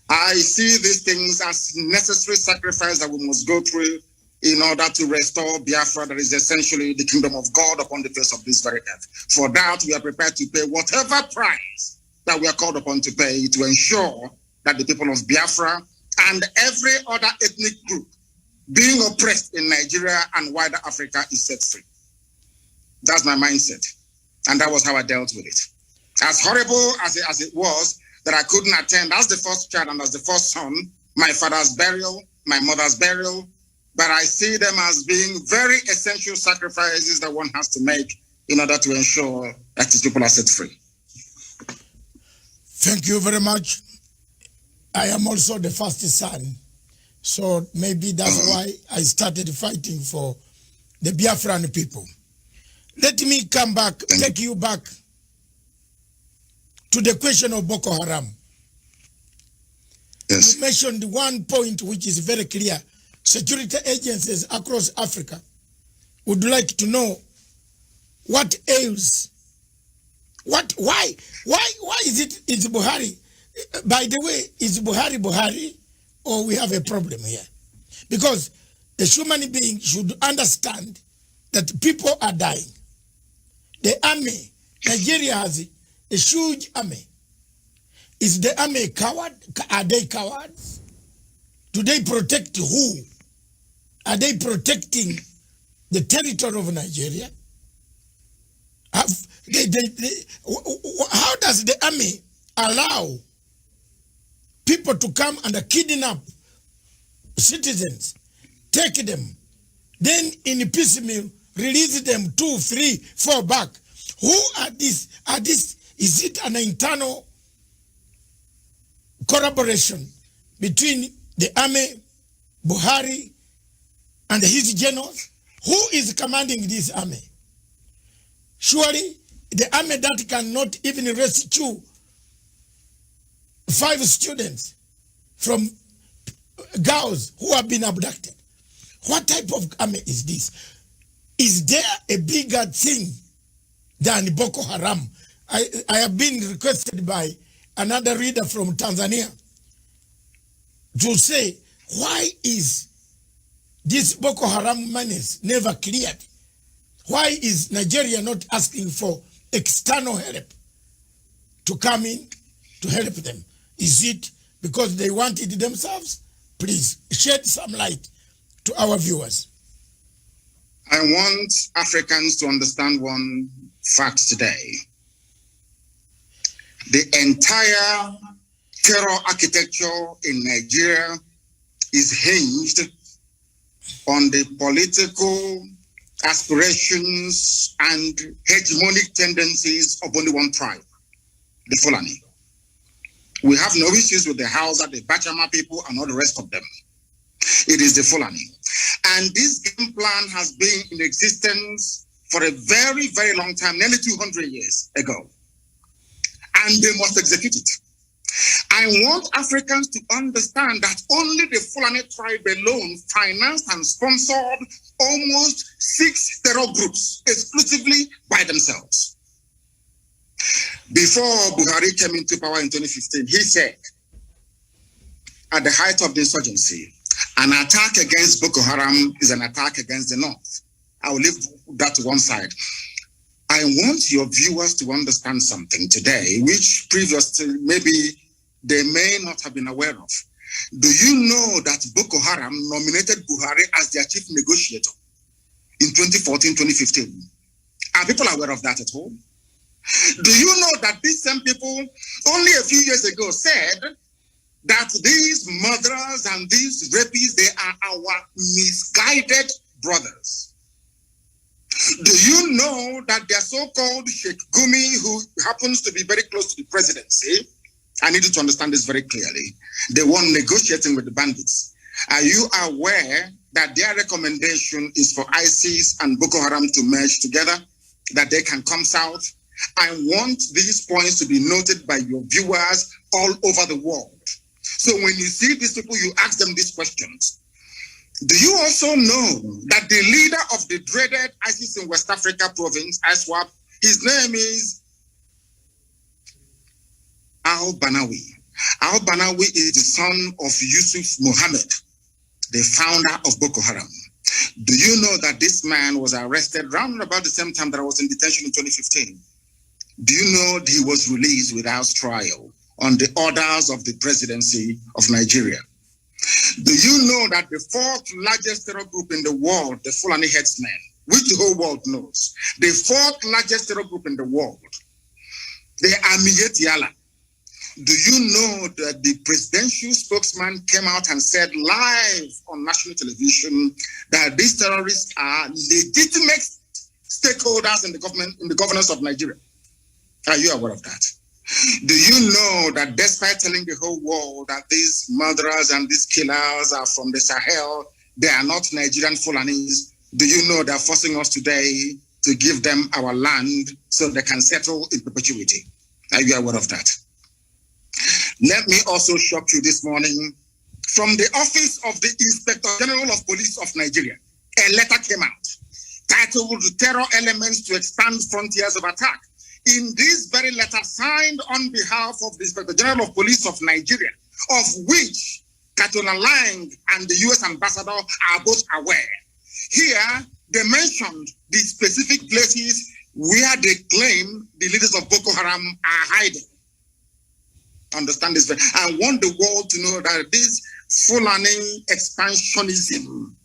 I see these things as necessary sacrifice that we must go through in order to restore Biafra, that is essentially the kingdom of God upon the face of this very earth. For that, we are prepared to pay whatever price that we are called upon to pay to ensure that the people of Biafra and every other ethnic group being oppressed in Nigeria and wider Africa is set free. That's my mindset. And that was how I dealt with it. As horrible as it was that I couldn't attend as the first child and as the first son, my father's burial, my mother's burial, but I see them as being very essential sacrifices that one has to make in order to ensure that these people are set free. Thank you very much. I am also the first son, so maybe that's why I started fighting for the Biafran people. Let me come back, take you back to the question of Boko Haram. Yes. You mentioned one point which is very clear. Security agencies across Africa would like to know what ails. Why is it's Buhari? By the way, is Buhari or we have a problem here? Because a human being should understand that people are dying. The army, Nigeria has a huge army. Is the army a coward? Are they cowards? Do they protect who? Are they protecting the territory of Nigeria? How does the army allow people to come and kidnap citizens, take them, then in piecemeal release them 2, 3, 4 back? Who are these? Is it an internal collaboration between the army, Buhari, and his generals? Who is commanding this army? Surely the army that cannot even rescue 5 students from girls who have been abducted. What type of army is this? Is there a bigger thing than Boko Haram? I have been requested by another reader from Tanzania to say, why is this Boko Haram menace never cleared? Why is Nigeria not asking for external help to come in to help them? Is it because they want it themselves? Please shed some light to our viewers. I want Africans to understand one fact today. The entire terror architecture in Nigeria is hinged on the political aspirations and hegemonic tendencies of only one tribe, the Fulani. We have no issues with the Hausa, the Bachama people, and all the rest of them. It is the Fulani. And this game plan has been in existence for a very, very long time, nearly 200 years ago. And they must execute it. I want Africans to understand that only the Fulani tribe alone financed and sponsored almost 6 terror groups exclusively by themselves. Before Buhari came into power in 2015, he said, at the height of the insurgency, an attack against Boko Haram is an attack against the North. I will leave that to one side. I want your viewers to understand something today, which previously maybe they may not have been aware of. Do you know that Boko Haram nominated Buhari as their chief negotiator in 2014-2015? Are people aware of that at all? Do you know that these same people only a few years ago said that these murderers and these rapists, they are our misguided brothers? Do you know that their so-called Sheikh Gumi, who happens to be very close to the presidency, I need you to understand this very clearly, the one negotiating with the bandits, are you aware that their recommendation is for ISIS and Boko Haram to merge together, that they can come south? I want these points to be noted by your viewers all over the world. So when you see these people, you ask them these questions. Do you also know that the leader of the dreaded ISIS in West Africa province, ISWAP, his name is Al-Banawi. Al-Banawi is the son of Yusuf Mohammed, the founder of Boko Haram. Do you know that this man was arrested around about the same time that I was in detention in 2015? Do you know that he was released without trial on the orders of the presidency of Nigeria? Do you know that the 4th largest terror group in the world, the Fulani headsmen, which the whole world knows, the fourth largest terror group in the world, the Amiyetiala. Do you know that the presidential spokesman came out and said live on national television that these terrorists are legitimate stakeholders in the government, in the governance of Nigeria? Are you aware of that? Do you know that despite telling the whole world that these murderers and these killers are from the Sahel, they are not Nigerian Fulanis? Do you know they're forcing us today to give them our land so they can settle in perpetuity? Are you aware of that? Let me also shock you this morning. From the office of the Inspector General of Police of Nigeria, a letter came out titled "Terror Elements to Expand Frontiers of Attack." In this very letter, signed on behalf of the Inspector General of Police of Nigeria, of which Katona Lang and the U.S. Ambassador are both aware. Here, they mentioned the specific places where they claim the leaders of Boko Haram are hiding. Understand this. I want the world to know that this Fulani expansionism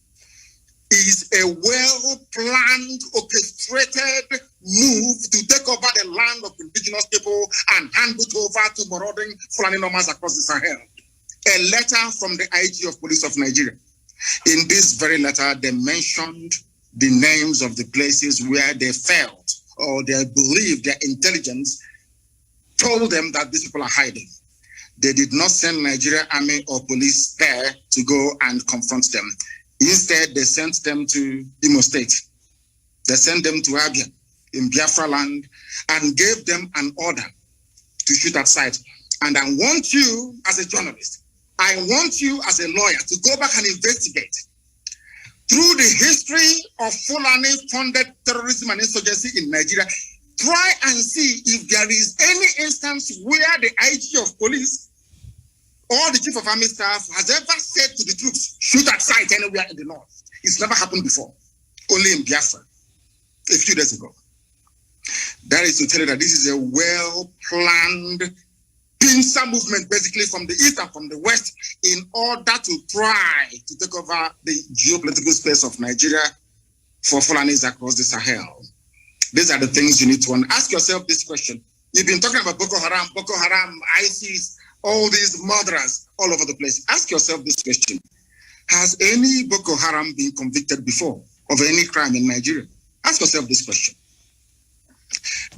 is a well-planned, orchestrated move to take over the land of indigenous people and hand it over to marauding Fulani nomads across the Sahel. A letter from the IG of Police of Nigeria. In this very letter, they mentioned the names of the places where they felt or they believed their intelligence told them that these people are hiding. They did not send Nigeria army or police there to go and confront them. Instead, they sent them to Imo State. They sent them to Abia in Biafra land and gave them an order to shoot at sight. And I want you as a journalist, I want you as a lawyer to go back and investigate through the history of Fulani-funded terrorism and insurgency in Nigeria. Try and see if there is any instance where the IG of police or the chief of army staff has ever said to the troops, shoot at sight anywhere in the north. It's never happened before, only in Biafra a few days ago. That is to tell you that this is a well-planned pincer movement, basically from the east and from the west, in order to try to take over the geopolitical space of Nigeria for Fulanis across the Sahel. These are the things you need to ask yourself this question. You've been talking about Boko Haram, ISIS, all these murderers all over the place. Ask yourself this question. Has any Boko Haram been convicted before of any crime in Nigeria? Ask yourself this question.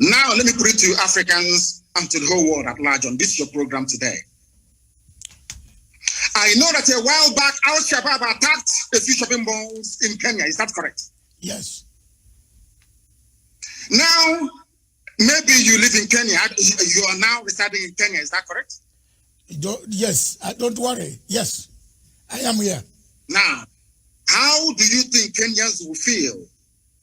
Now, let me put it to Africans and to the whole world at large on this your program today. I know that a while back, Al-Shabaab attacked a few shopping malls in Kenya. Is that correct? Yes. Now, maybe you live in Kenya. You are now residing in Kenya. Is that correct? Yes. Don't worry. Yes, I am here. Now, how do you think Kenyans will feel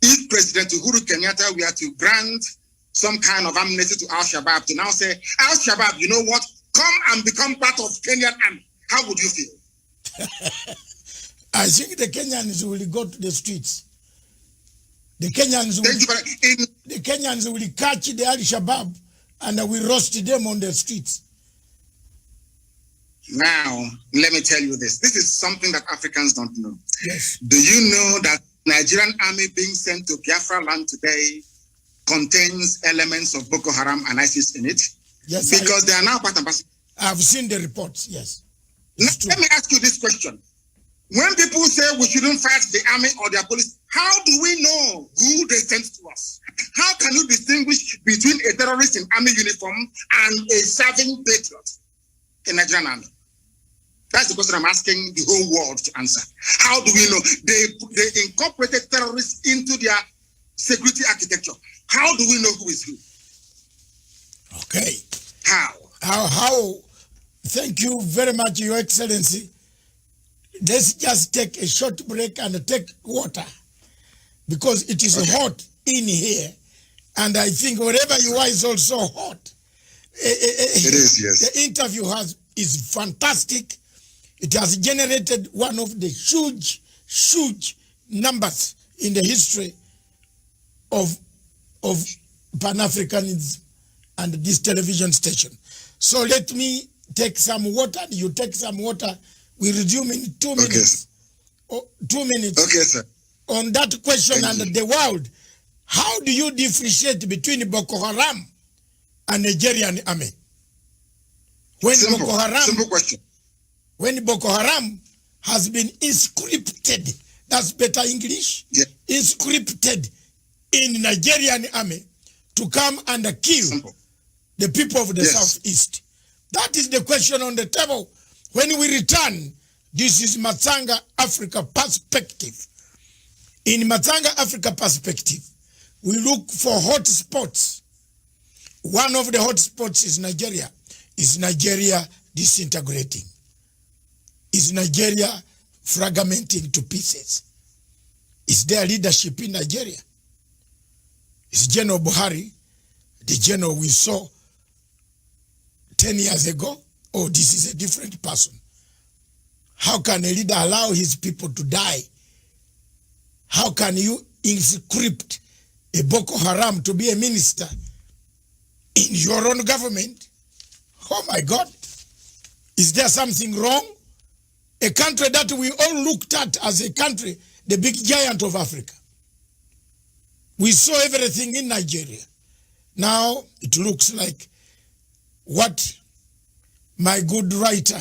if President Uhuru Kenyatta were to grant some kind of amnesty to Al-Shabaab, to now say, Al-Shabaab, you know what? Come and become part of Kenyan army. How would you feel? I think the Kenyans will go to the streets. The Kenyans will catch the Al-Shabaab and will roast them on the streets. Now, let me tell you this. This is something that Africans don't know. Yes. Do you know that Nigerian army being sent to Biafra land today contains elements of Boko Haram and ISIS in it? Yes. Because they are now part and parcel. I've seen the reports, yes. Now, let me ask you this question. When people say we shouldn't fight the army or their police, how do we know who they sent to us? How can you distinguish between a terrorist in army uniform and a serving patriot in Nigerian army? That's the question I'm asking the whole world to answer. How do we know? They incorporated terrorists into their security architecture. How do we know who is who? Okay. How? Thank you very much, Your Excellency. Let's just take a short break and take water, because it is hot in here, and I think wherever you are is also hot. It is, yes. The interview is fantastic. It has generated one of the huge numbers in the history of Pan-Africanism and this television station. So let me take some water. You take some water. We resume in 2 minutes. Okay. 2 minutes. Okay, sir. on that question and the world. How do you differentiate between Boko Haram and Nigerian army? When Simple question. When Boko Haram has been inscripted, that's better English, inscripted in Nigerian army to come and kill the people of the southeast. That is the question on the table. When we return, this is Matsanga Africa perspective. In Matsanga Africa perspective, we look for hot spots. One of the hot spots is Nigeria. Is Nigeria disintegrating? Is Nigeria fragmenting to pieces? Is there leadership in Nigeria? Is General Buhari the general we saw 10 years ago? Oh, this is a different person. How can a leader allow his people to die? How can you inscript a Boko Haram to be a minister in your own government? Oh my God. Is there something wrong? A country that we all looked at as a country, the big giant of Africa. We saw everything in Nigeria. Now it looks like what my good writer,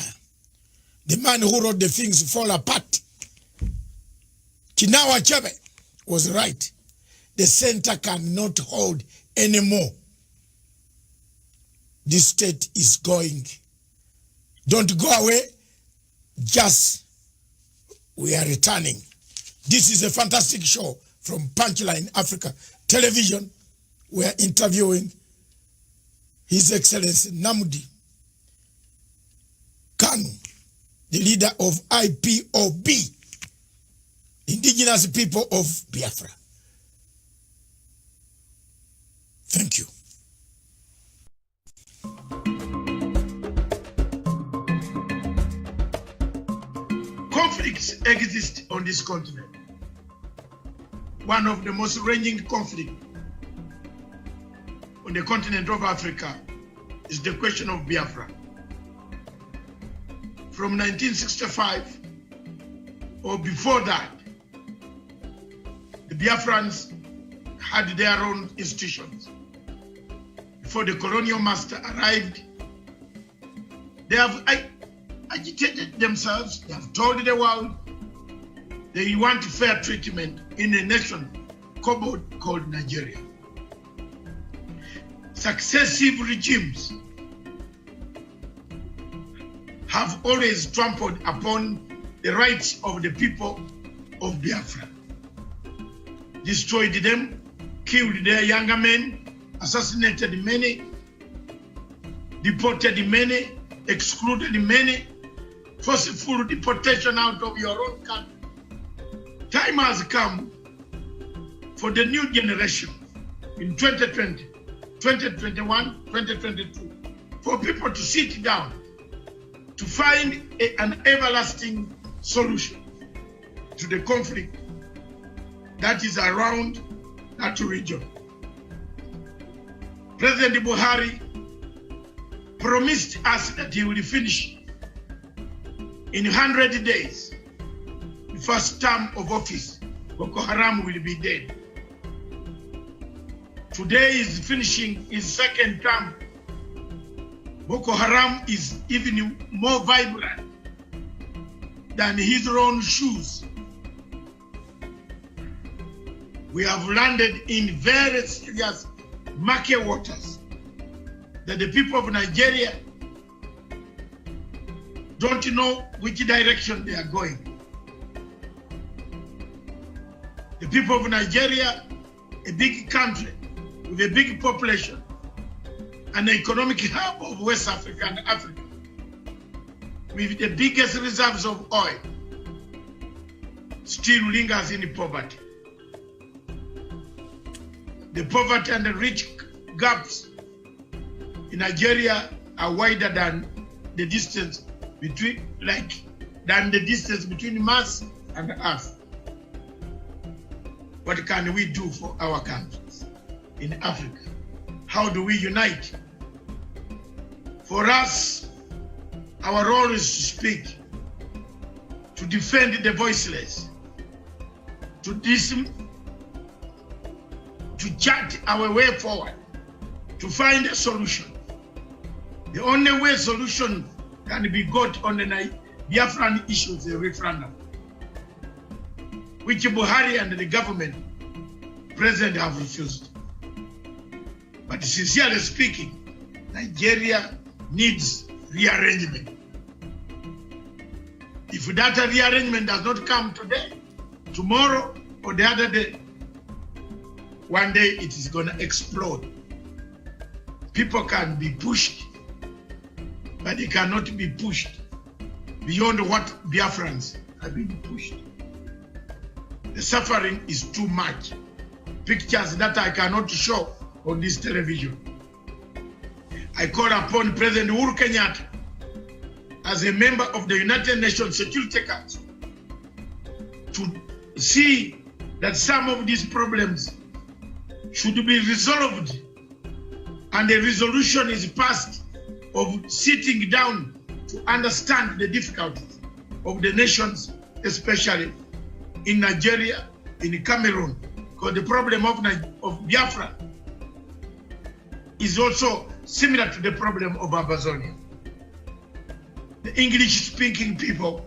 the man who wrote the things fall apart, Chinawa Achebe, was right. The center cannot hold anymore. This state is going. Don't go away. Just we are returning. This is a fantastic show from Punchline Africa Television. We are interviewing His Excellency Nnamdi Kanu, the leader of IPOB, Indigenous People of Biafra. Thank you. Conflicts exist on this continent. One of the most raging conflicts on the continent of Africa is the question of Biafra. From 1965 or before that, the Biafrans had their own institutions. Before the colonial master arrived, they have agitated themselves, they have told the world they want fair treatment in a nation called Nigeria. Successive regimes have always trampled upon the rights of the people of Biafra, destroyed them, killed their younger men, assassinated many, deported many, excluded many, forceful deportation out of your own country. Time has come for the new generation in 2020, 2021, 2022, for people to sit down to find an everlasting solution to the conflict that is around that region. President Buhari promised us that he will finish in 100 days, the first term of office. Boko Haram will be dead. Today is finishing his second term. Boko Haram is even more vibrant than his own shoes. We have landed in very serious murky waters that the people of Nigeria don't know which direction they are going. The people of Nigeria, a big country with a big population, an economic hub of West Africa and Africa, with the biggest reserves of oil, still lingers in poverty. The poverty and the rich gaps in Nigeria are wider than the distance between Mars and Earth. What can we do for our countries in Africa? How do we unite? For us, our role is to speak, to defend the voiceless, to chart our way forward, to find a solution. The only way solution can be got on the Biafran issue is a referendum, which Buhari and the government president have refused. But sincerely speaking, Nigeria needs rearrangement. If that rearrangement does not come today, tomorrow, or the other day, one day it is going to explode. People can be pushed, but they cannot be pushed beyond what Biafrans have been pushed. The suffering is too much. Pictures that I cannot show on this television. I call upon President Uhuru Kenyatta as a member of the United Nations Security Council to see that some of these problems should be resolved and a resolution is passed of sitting down to understand the difficulties of the nations, especially in Nigeria, in Cameroon, because the problem of Biafra is also similar to the problem of Amazonia. The English-speaking people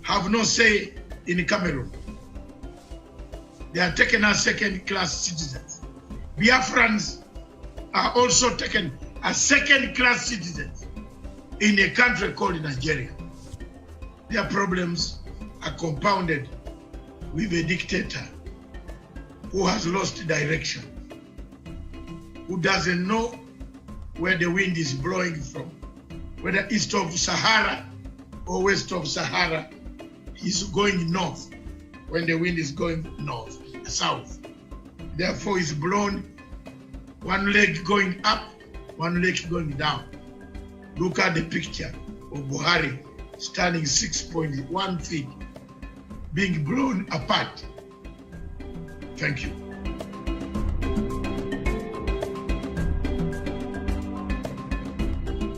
have no say in Cameroon. They are taken as second-class citizens. Biafrans are also taken as second-class citizens in a country called Nigeria. Their problems are compounded with a dictator who has lost direction, who doesn't know where the wind is blowing from, whether east of Sahara or west of Sahara. He's going north when the wind is going north, south. Therefore, it's blown one leg going up, one leg going down. Look at the picture of Buhari standing 6.1 feet, being blown apart. Thank you.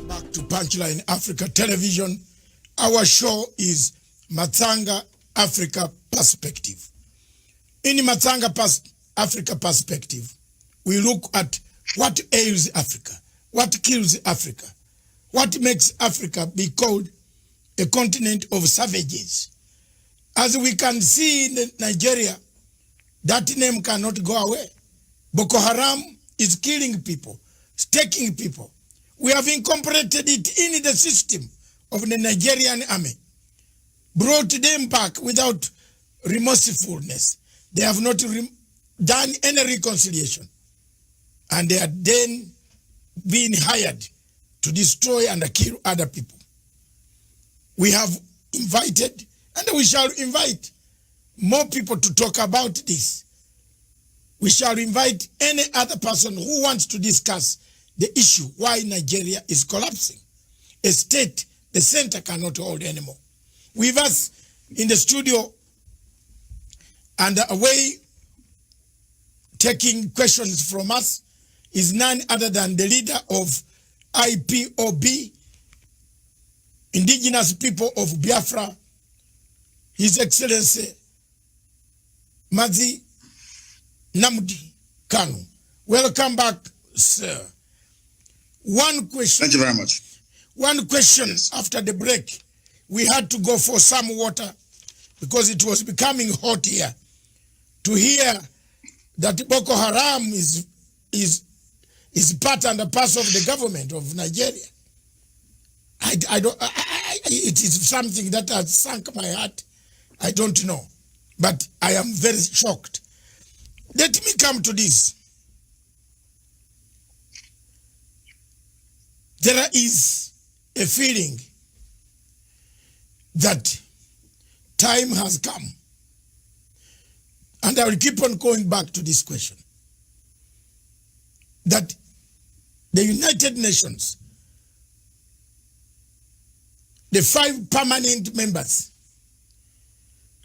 Back to Punchline Africa Television. Our show is Matsanga Africa Perspective. In Matsanga Africa Perspective, we look at what ails Africa, what kills Africa, what makes Africa be called a continent of savages. As we can see in Nigeria, that name cannot go away. Boko Haram is killing people, taking people. We have incorporated it in the system of the Nigerian army, brought them back without remorsefulness. They have not done any reconciliation. And they are then being hired to destroy and kill other people. We have invited, and we shall invite more people to talk about this. We shall invite any other person who wants to discuss the issue why Nigeria is collapsing. A state the center cannot hold anymore. With us in the studio and away taking questions from us is none other than the leader of IPOB, Indigenous People of Biafra, His Excellency MAZI NNAMDI KANU. Welcome back, sir. One question. Thank you very much. One question. Yes. After the break, we had to go for some water because it was becoming hot here. To hear that Boko Haram is part and a parcel of the government of Nigeria. It is something that has sunk my heart. I don't know. But I am very shocked. Let me come to this. There is a feeling that time has come. And I will keep on going back to this question. That the United Nations, the 5 permanent members,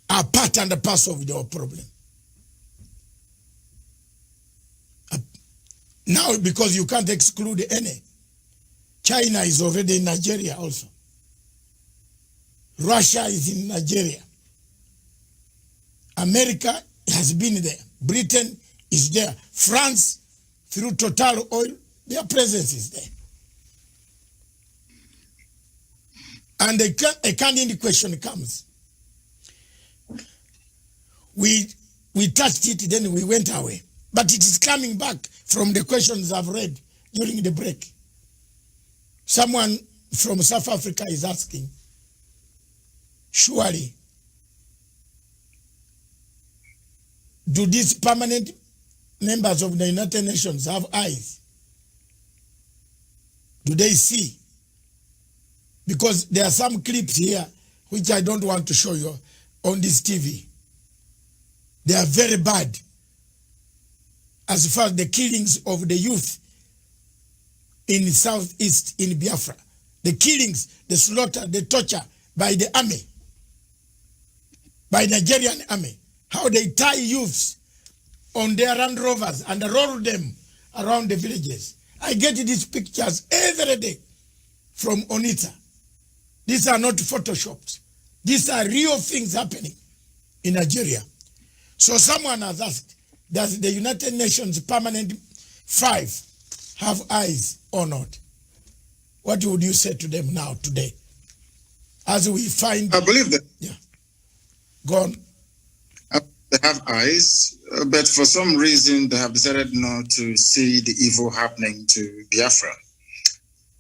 are part and a parcel of the problem. Now, because you can't exclude any, China is already in Nigeria also. Russia is in Nigeria. America has been there. Britain is there. France, through Total Oil, their presence is there. And a candid question comes. We touched it, then we went away. But it is coming back from the questions I've read during the break. Someone from South Africa is asking, surely, do these permanent members of the United Nations have eyes? Do they see? Because there are some clips here which I don't want to show you on this TV. They are very bad as far as the killings of the youth in the southeast in Biafra. The killings, the slaughter, the torture by the army, by Nigerian army. How they tie youths on their Land Rovers and roll them around the villages. I get these pictures every day from Onitsha. These are not photoshopped. These are real things happening in Nigeria. So someone has asked, does the United Nations Permanent 5 have eyes or not? What would you say to them now, today? As we find... I believe that. Yeah. Go on. They have eyes, but for some reason they have decided not to see the evil happening to Biafra.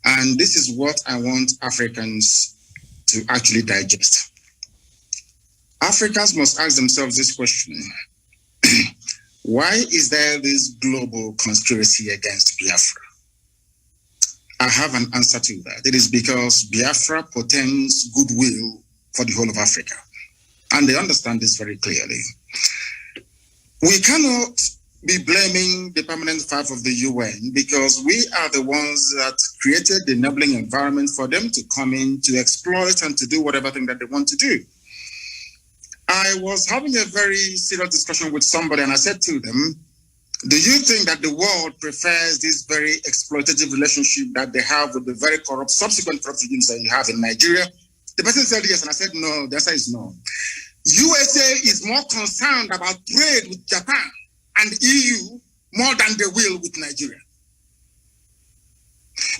And this is what I want Africans to actually digest. Africans must ask themselves this question. Why is there this global conspiracy against Biafra? I have an answer to that. It is because Biafra portends goodwill for the whole of Africa. And they understand this very clearly. We cannot be blaming the Permanent 5 of the UN because we are the ones that created the enabling environment for them to come in, to exploit and to do whatever thing that they want to do. I was having a very serious discussion with somebody and I said to them, do you think that the world prefers this very exploitative relationship that they have with the very corrupt, subsequent corrupt regimes that you have in Nigeria? The person said yes, and I said no. The answer is no. USA is more concerned about trade with Japan and EU more than they will with Nigeria.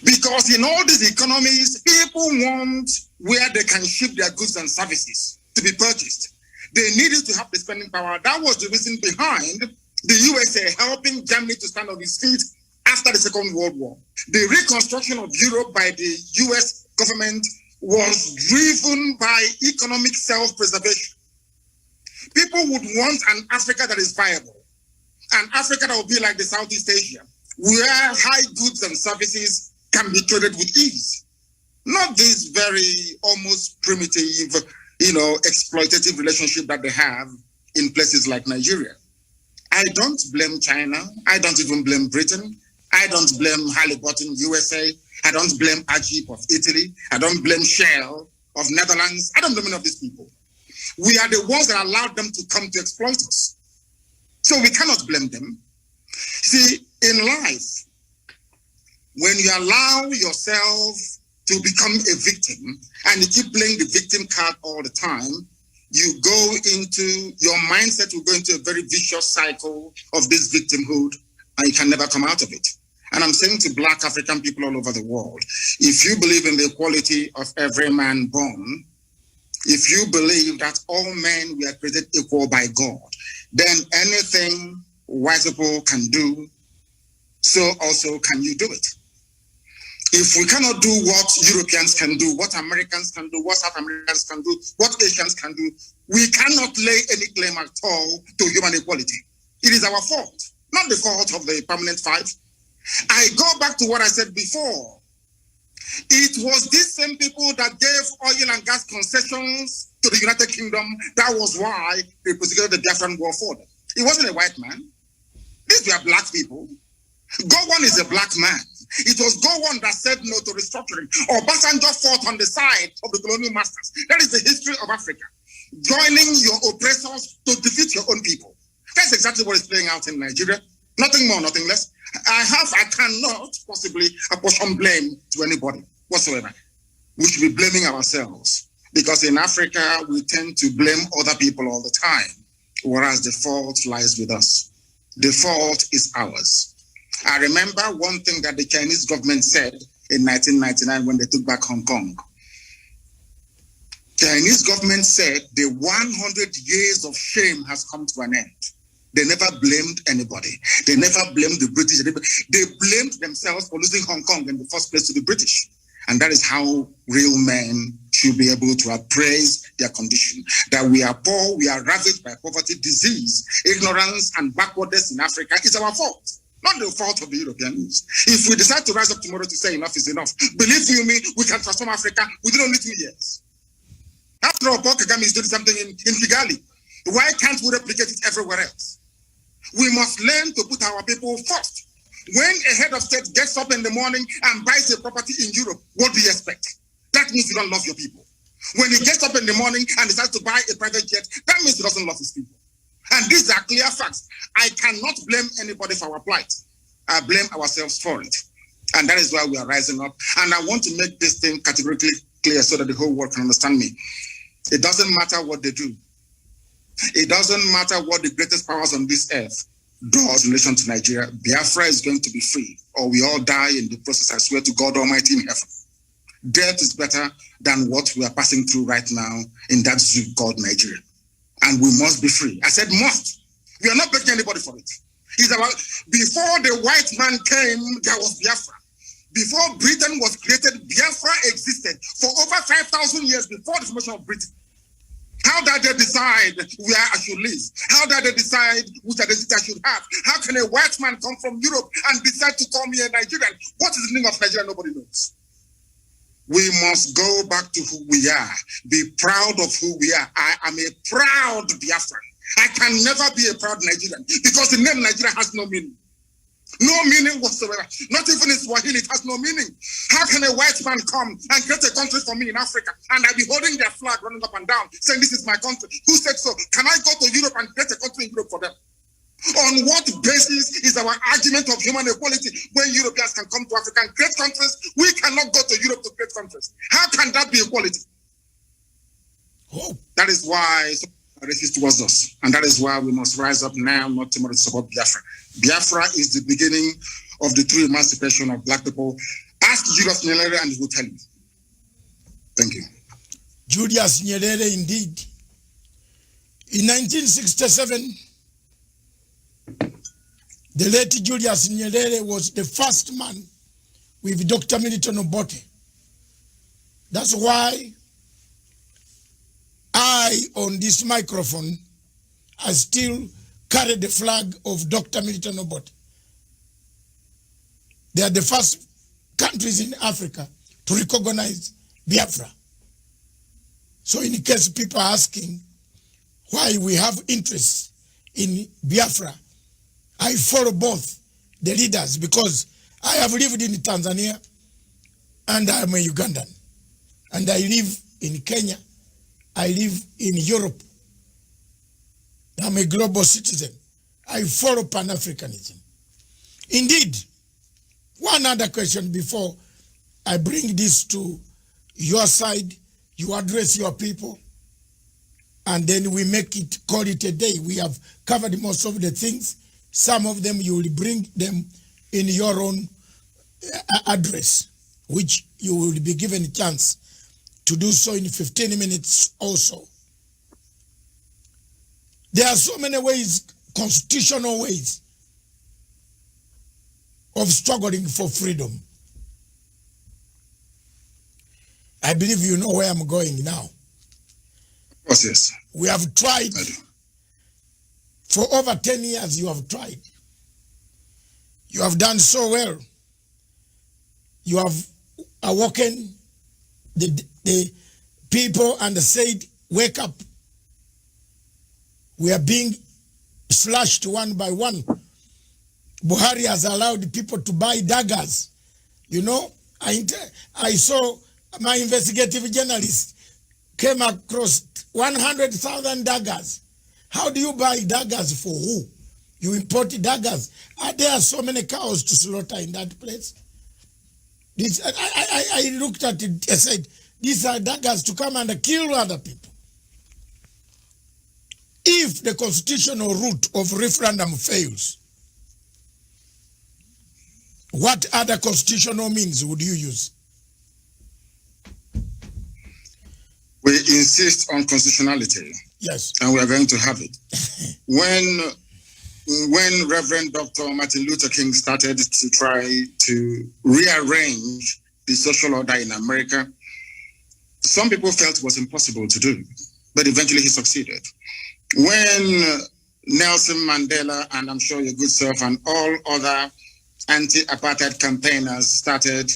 Because in all these economies, people want where they can ship their goods and services to be purchased. They needed to have the spending power. That was the reason behind the USA helping Germany to stand on its feet after the Second World War. The reconstruction of Europe by the US government was driven by economic self-preservation. People would want an Africa that is viable, an Africa that will be like the Southeast Asia, where high goods and services can be traded with ease. Not this very almost primitive, exploitative relationship that they have in places like Nigeria. I don't blame China. I don't even blame Britain. I don't blame Halliburton, USA. I don't blame Ajib of Italy. I don't blame Shell of Netherlands. I don't blame any of these people. We are the ones that allowed them to come to exploit us. So we cannot blame them. See, in life, when you allow yourself to become a victim and you keep playing the victim card all the time, you go into, your mindset will go into a very vicious cycle of this victimhood and you can never come out of it. And I'm saying to Black African people all over the world, if you believe in the equality of every man born, if you believe that all men were created equal by God, then anything white people can do, so also can you do it. If we cannot do what Europeans can do, what Americans can do, what South Americans can do, what Asians can do, we cannot lay any claim at all to human equality. It is our fault, not the fault of the Permanent 5. I go back to what I said before. It was these same people that gave oil and gas concessions to the United Kingdom. That was why they prosecuted the Biafran war for them. It wasn't a white man. These were black people. Gowon is a black man. It was Gowon that said no to restructuring. Obasanjo fought on the side of the colonial masters. That is the history of Africa. Joining your oppressors to defeat your own people. That's exactly what is playing out in Nigeria. Nothing more, nothing less. I cannot possibly apportion blame to anybody whatsoever. We should be blaming ourselves because in Africa, we tend to blame other people all the time. whereas the fault lies with us. The fault is ours. I remember one thing that the Chinese government said in 1999 when they took back Hong Kong. Chinese government said the 100 years of shame has come to an end. They never blamed anybody. They never blamed the British. They blamed themselves for losing Hong Kong in the first place to the British. And that is how real men should be able to appraise their condition. That we are poor, we are ravaged by poverty, disease, ignorance, and backwardness in Africa is our fault. Not the fault of the Europeans. If we decide to rise up tomorrow to say enough is enough, believe you me, we can transform Africa within only 2 years. After all, Paul Kagame is doing something in Kigali. Why can't we replicate it everywhere else? We must learn to put our people first. When a head of state gets up in the morning and buys a property in Europe, what do you expect? That means you don't love your people. When he gets up in the morning and decides to buy a private jet, that means he doesn't love his people. And these are clear facts. I cannot blame anybody for our plight. I blame ourselves for it. And that is why we are rising up. And I want to make this thing categorically clear so that the whole world can understand me. It doesn't matter what they do. It doesn't matter what the greatest powers on this earth does in relation to Nigeria. Biafra is going to be free, or we all die in the process. I swear to God Almighty in heaven. Death is better than what we are passing through right now in that zoo called Nigeria. And we must be free. I said must. We are not begging anybody for it. It's about, before the white man came, there was Biafra. Before Britain was created, Biafra existed for over 5,000 years before the formation of Britain. How did they decide where I should live? How did they decide which identity I should have? How can a white man come from Europe and decide to call me a Nigerian? What is the meaning of Nigeria? Nobody knows. We must go back to who we are. Be proud of who we are. I am a proud Biafran. I can never be a proud Nigerian because the name Nigeria has no meaning. No meaning whatsoever. Not even in Swahili, it has no meaning. How can a white man come and create a country for me in Africa and I be holding their flag running up and down saying this is my country? Who said so? Can I go to Europe and create a country in Europe for them? On what basis is our argument of human equality when Europeans can come to Africa and create countries? We cannot go to Europe to create countries. How can that be equality? Oh. That is why racist towards us. And that is why we must rise up now, not tomorrow, to support Biafra. Biafra is the beginning of the true emancipation of Black people. Ask Julius Nyerere and he will tell you. Thank you. Julius Nyerere, indeed. In 1967, the late Julius Nyerere was the first man with Dr. Milton Obote. That's why I, on this microphone, I still carry the flag of Dr. Milton Obote. They are the first countries in Africa to recognize Biafra. So in case people are asking why we have interest in Biafra, I follow both the leaders because I have lived in Tanzania and I'm a Ugandan. And I live in Kenya. I live in Europe. I'm a global citizen. I follow Pan-Africanism. Indeed, one other question before I bring this to your side, you address your people, and then we make it, call it a day. We have covered most of the things. Some of them you will bring them in your own address, which you will be given a chance to do so in 15 minutes also. There are so many ways, constitutional ways, of struggling for freedom. I believe you know where I'm going now. Yes, yes. We have tried. For over 10 years, you have tried. You have done so well. You have awoken the people and said, wake up. We are being slashed one by one. Buhari has allowed people to buy daggers. You know, I saw my investigative journalist came across 100,000 daggers. How do you buy daggers for who? You import daggers. There are so many cows to slaughter in that place. I looked at it, I said, these are daggers to come and kill other people. If the constitutional route of referendum fails, what other constitutional means would you use? We insist on constitutionality. Yes. And we are going to have it. When Reverend Dr. Martin Luther King started to try to rearrange the social order in America, some people felt it was impossible to do, but eventually he succeeded. When Nelson Mandela, and I'm sure your good self, and all other anti-apartheid campaigners started,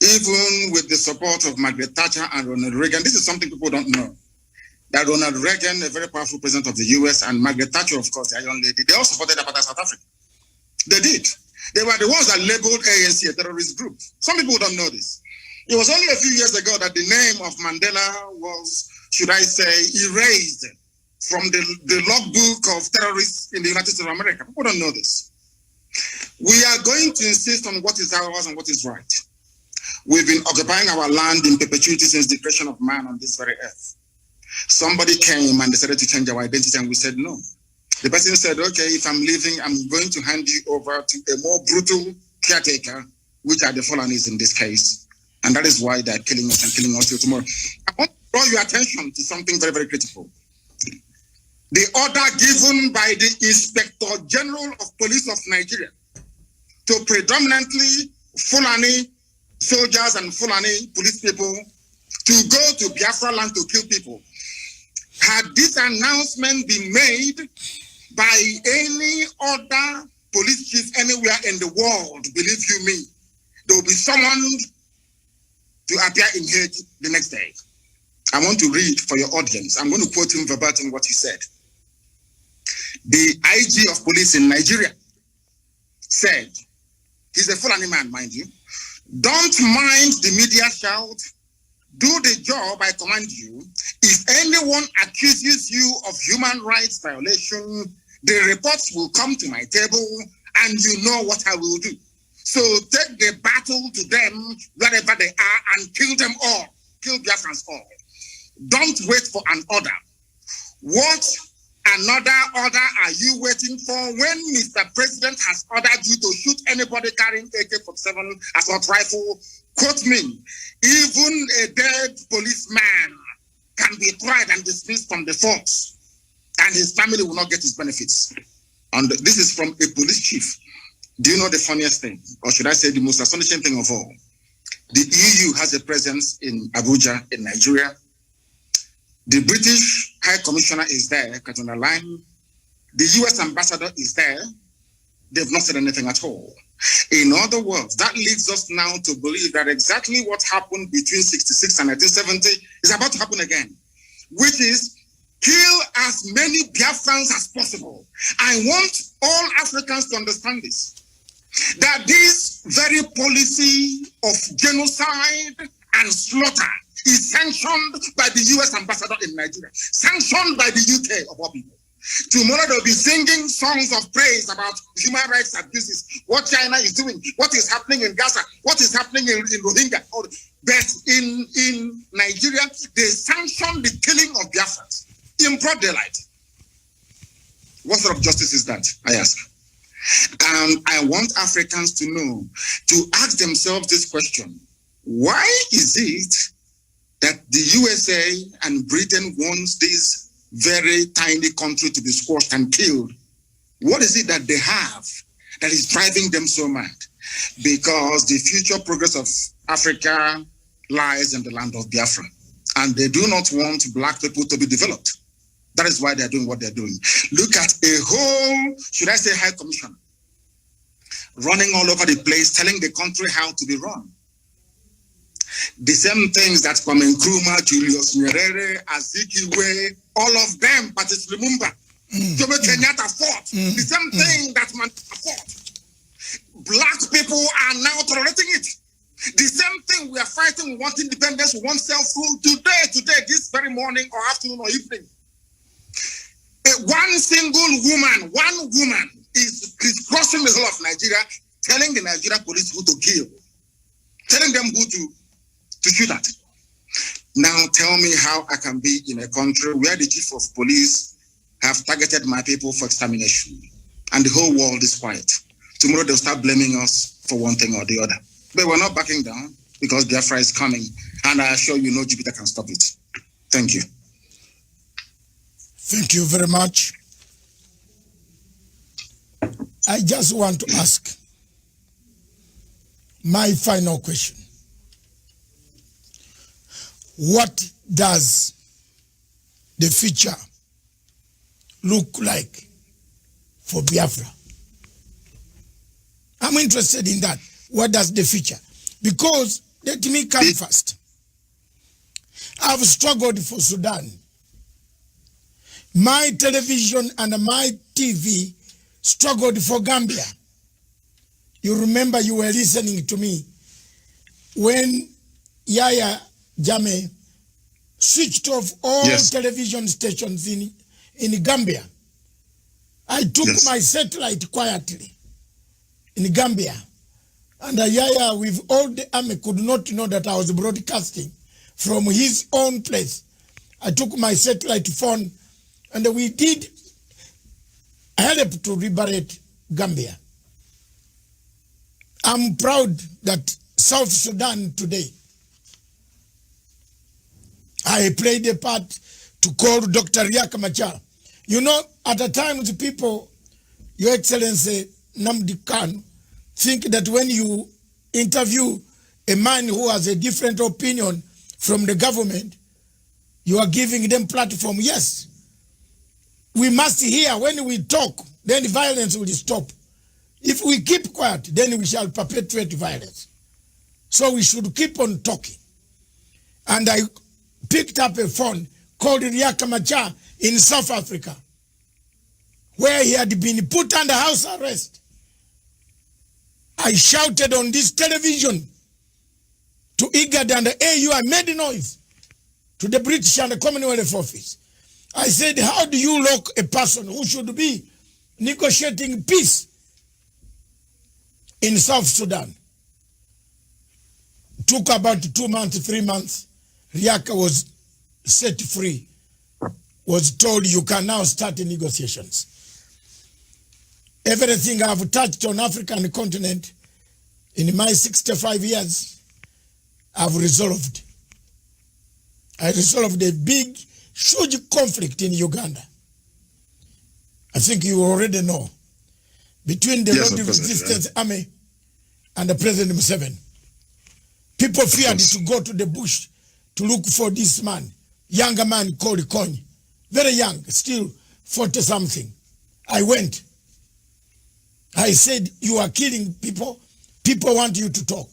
even with the support of Margaret Thatcher and Ronald Reagan, this is something people don't know, that Ronald Reagan, a very powerful president of the US, and Margaret Thatcher, of course, the young lady, they all supported apartheid South Africa. They did. They were the ones that labeled ANC a terrorist group. Some people don't know this. It was only a few years ago that the name of Mandela was, should I say, erased from the logbook of terrorists in the United States of America. People don't know this. We are going to insist on what is ours and what is right. We've been occupying our land in perpetuity since the creation of man on this very earth. Somebody came and decided to change our identity, and we said no. The person said, okay, if I'm leaving, I'm going to hand you over to a more brutal caretaker, which are the Fulanis in this case. And that is why they're killing us and killing us till tomorrow. I want to draw your attention to something very, very critical. The order given by the Inspector General of Police of Nigeria to predominantly Fulani soldiers and Fulani police people to go to Biafra land to kill people. Had this announcement been made by any other police chief anywhere in the world, believe you me, there will be someone to appear in hate the next day. I want to read for your audience. I'm going to quote him verbatim what he said. The IG of police in Nigeria said, he's a Fulani man, mind you, don't mind the media shout, do the job I command you. If anyone accuses you of human rights violation, the reports will come to my table and you know what I will do. So take the battle to them wherever they are and kill them all. Kill Biafrans all. Don't wait for an order. What another order are you waiting for when Mr. President has ordered you to shoot anybody carrying AK-47 assault rifle? Quote me, even a dead policeman can be tried and dismissed from the force, and his family will not get his benefits. And this is from a police chief. Do you know the funniest thing, or should I say the most astonishing thing of all? The EU has a presence in Abuja, in Nigeria. The British High Commissioner is there, Katuna Line. The US Ambassador is there. They've not said anything at all. In other words, that leads us now to believe that exactly what happened between 66 and 1970 is about to happen again, which is kill as many Biafrans as possible. I want all Africans to understand this, that this very policy of genocide and slaughter is sanctioned by the US Ambassador in Nigeria, sanctioned by the UK of all people. Tomorrow they'll be singing songs of praise about human rights abuses, what China is doing, what is happening in Gaza, what is happening in Rohingya. But in Nigeria, they sanction the killing of Biafrans in broad daylight. What sort of justice is that, I ask? And I want Africans to know, to ask themselves this question: why is it that the USA and Britain wants this very tiny country to be squashed and killed? What is it that they have that is driving them so mad? Because the future progress of Africa lies in the land of Biafra, and they do not want black people to be developed. That is why they're doing what they're doing. Look at a whole, should I say, high commissioner running all over the place, telling the country how to be run. The same things that Kwame Nkrumah, Julius Nyerere, Azikiwe, all of them, Patrice Lumumba, Jomo Kenyatta fought. The same thing that Mandela fought. Black people are now tolerating it. The same thing we are fighting. We want independence, we want self-rule. Today, this very morning or afternoon or evening, one single woman, is crossing the whole of Nigeria, telling the Nigeria police who to kill, telling them who to shoot at. Now tell me how I can be in a country where the chief of police have targeted my people for extermination, and the whole world is quiet. Tomorrow they'll start blaming us for one thing or the other. But we're not backing down because Biafra is coming, and I assure you, no Jupiter can stop it. Thank you. Thank you very much. I just want to ask my final question. What does the future look like for Biafra? I'm interested in that. What does the future? Because let me come first. I've struggled for Sudan. My television and my TV struggled for Gambia. You remember you were listening to me when Yaya Jammeh switched off all television stations in Gambia. I took my satellite quietly in Gambia. And Yaya, with all the army, could not know that I was broadcasting from his own place. I took my satellite phone and we did help to liberate Gambia. I'm proud that South Sudan today, I played a part to call Dr. Riek Machar. You know, at the time the people, Your Excellency Nnamdi Kanu, think that when you interview a man who has a different opinion from the government, you are giving them platform. Yes, we must hear. When we talk, then the violence will stop. If we keep quiet, then we shall perpetuate violence. So we should keep on talking. And I picked up a phone called Riek Machar in South Africa, where he had been put under house arrest. I shouted on this television to IGAD and the AU. I made noise to the British and the Commonwealth office. I said, how do you lock a person who should be negotiating peace in South Sudan? Took about 2 months, 3 months. Riek was set free, was told you can now start the negotiations. Everything I've touched on African continent in my 65 years, I've resolved. I resolved a big, huge conflict in Uganda. I think you already know. Between the Lord Resistance Army and the President Museveni. People feared to go to the bush to look for this man, younger man called Kony. Very young, still 40-something. I went. I said, you are killing people. People want you to talk.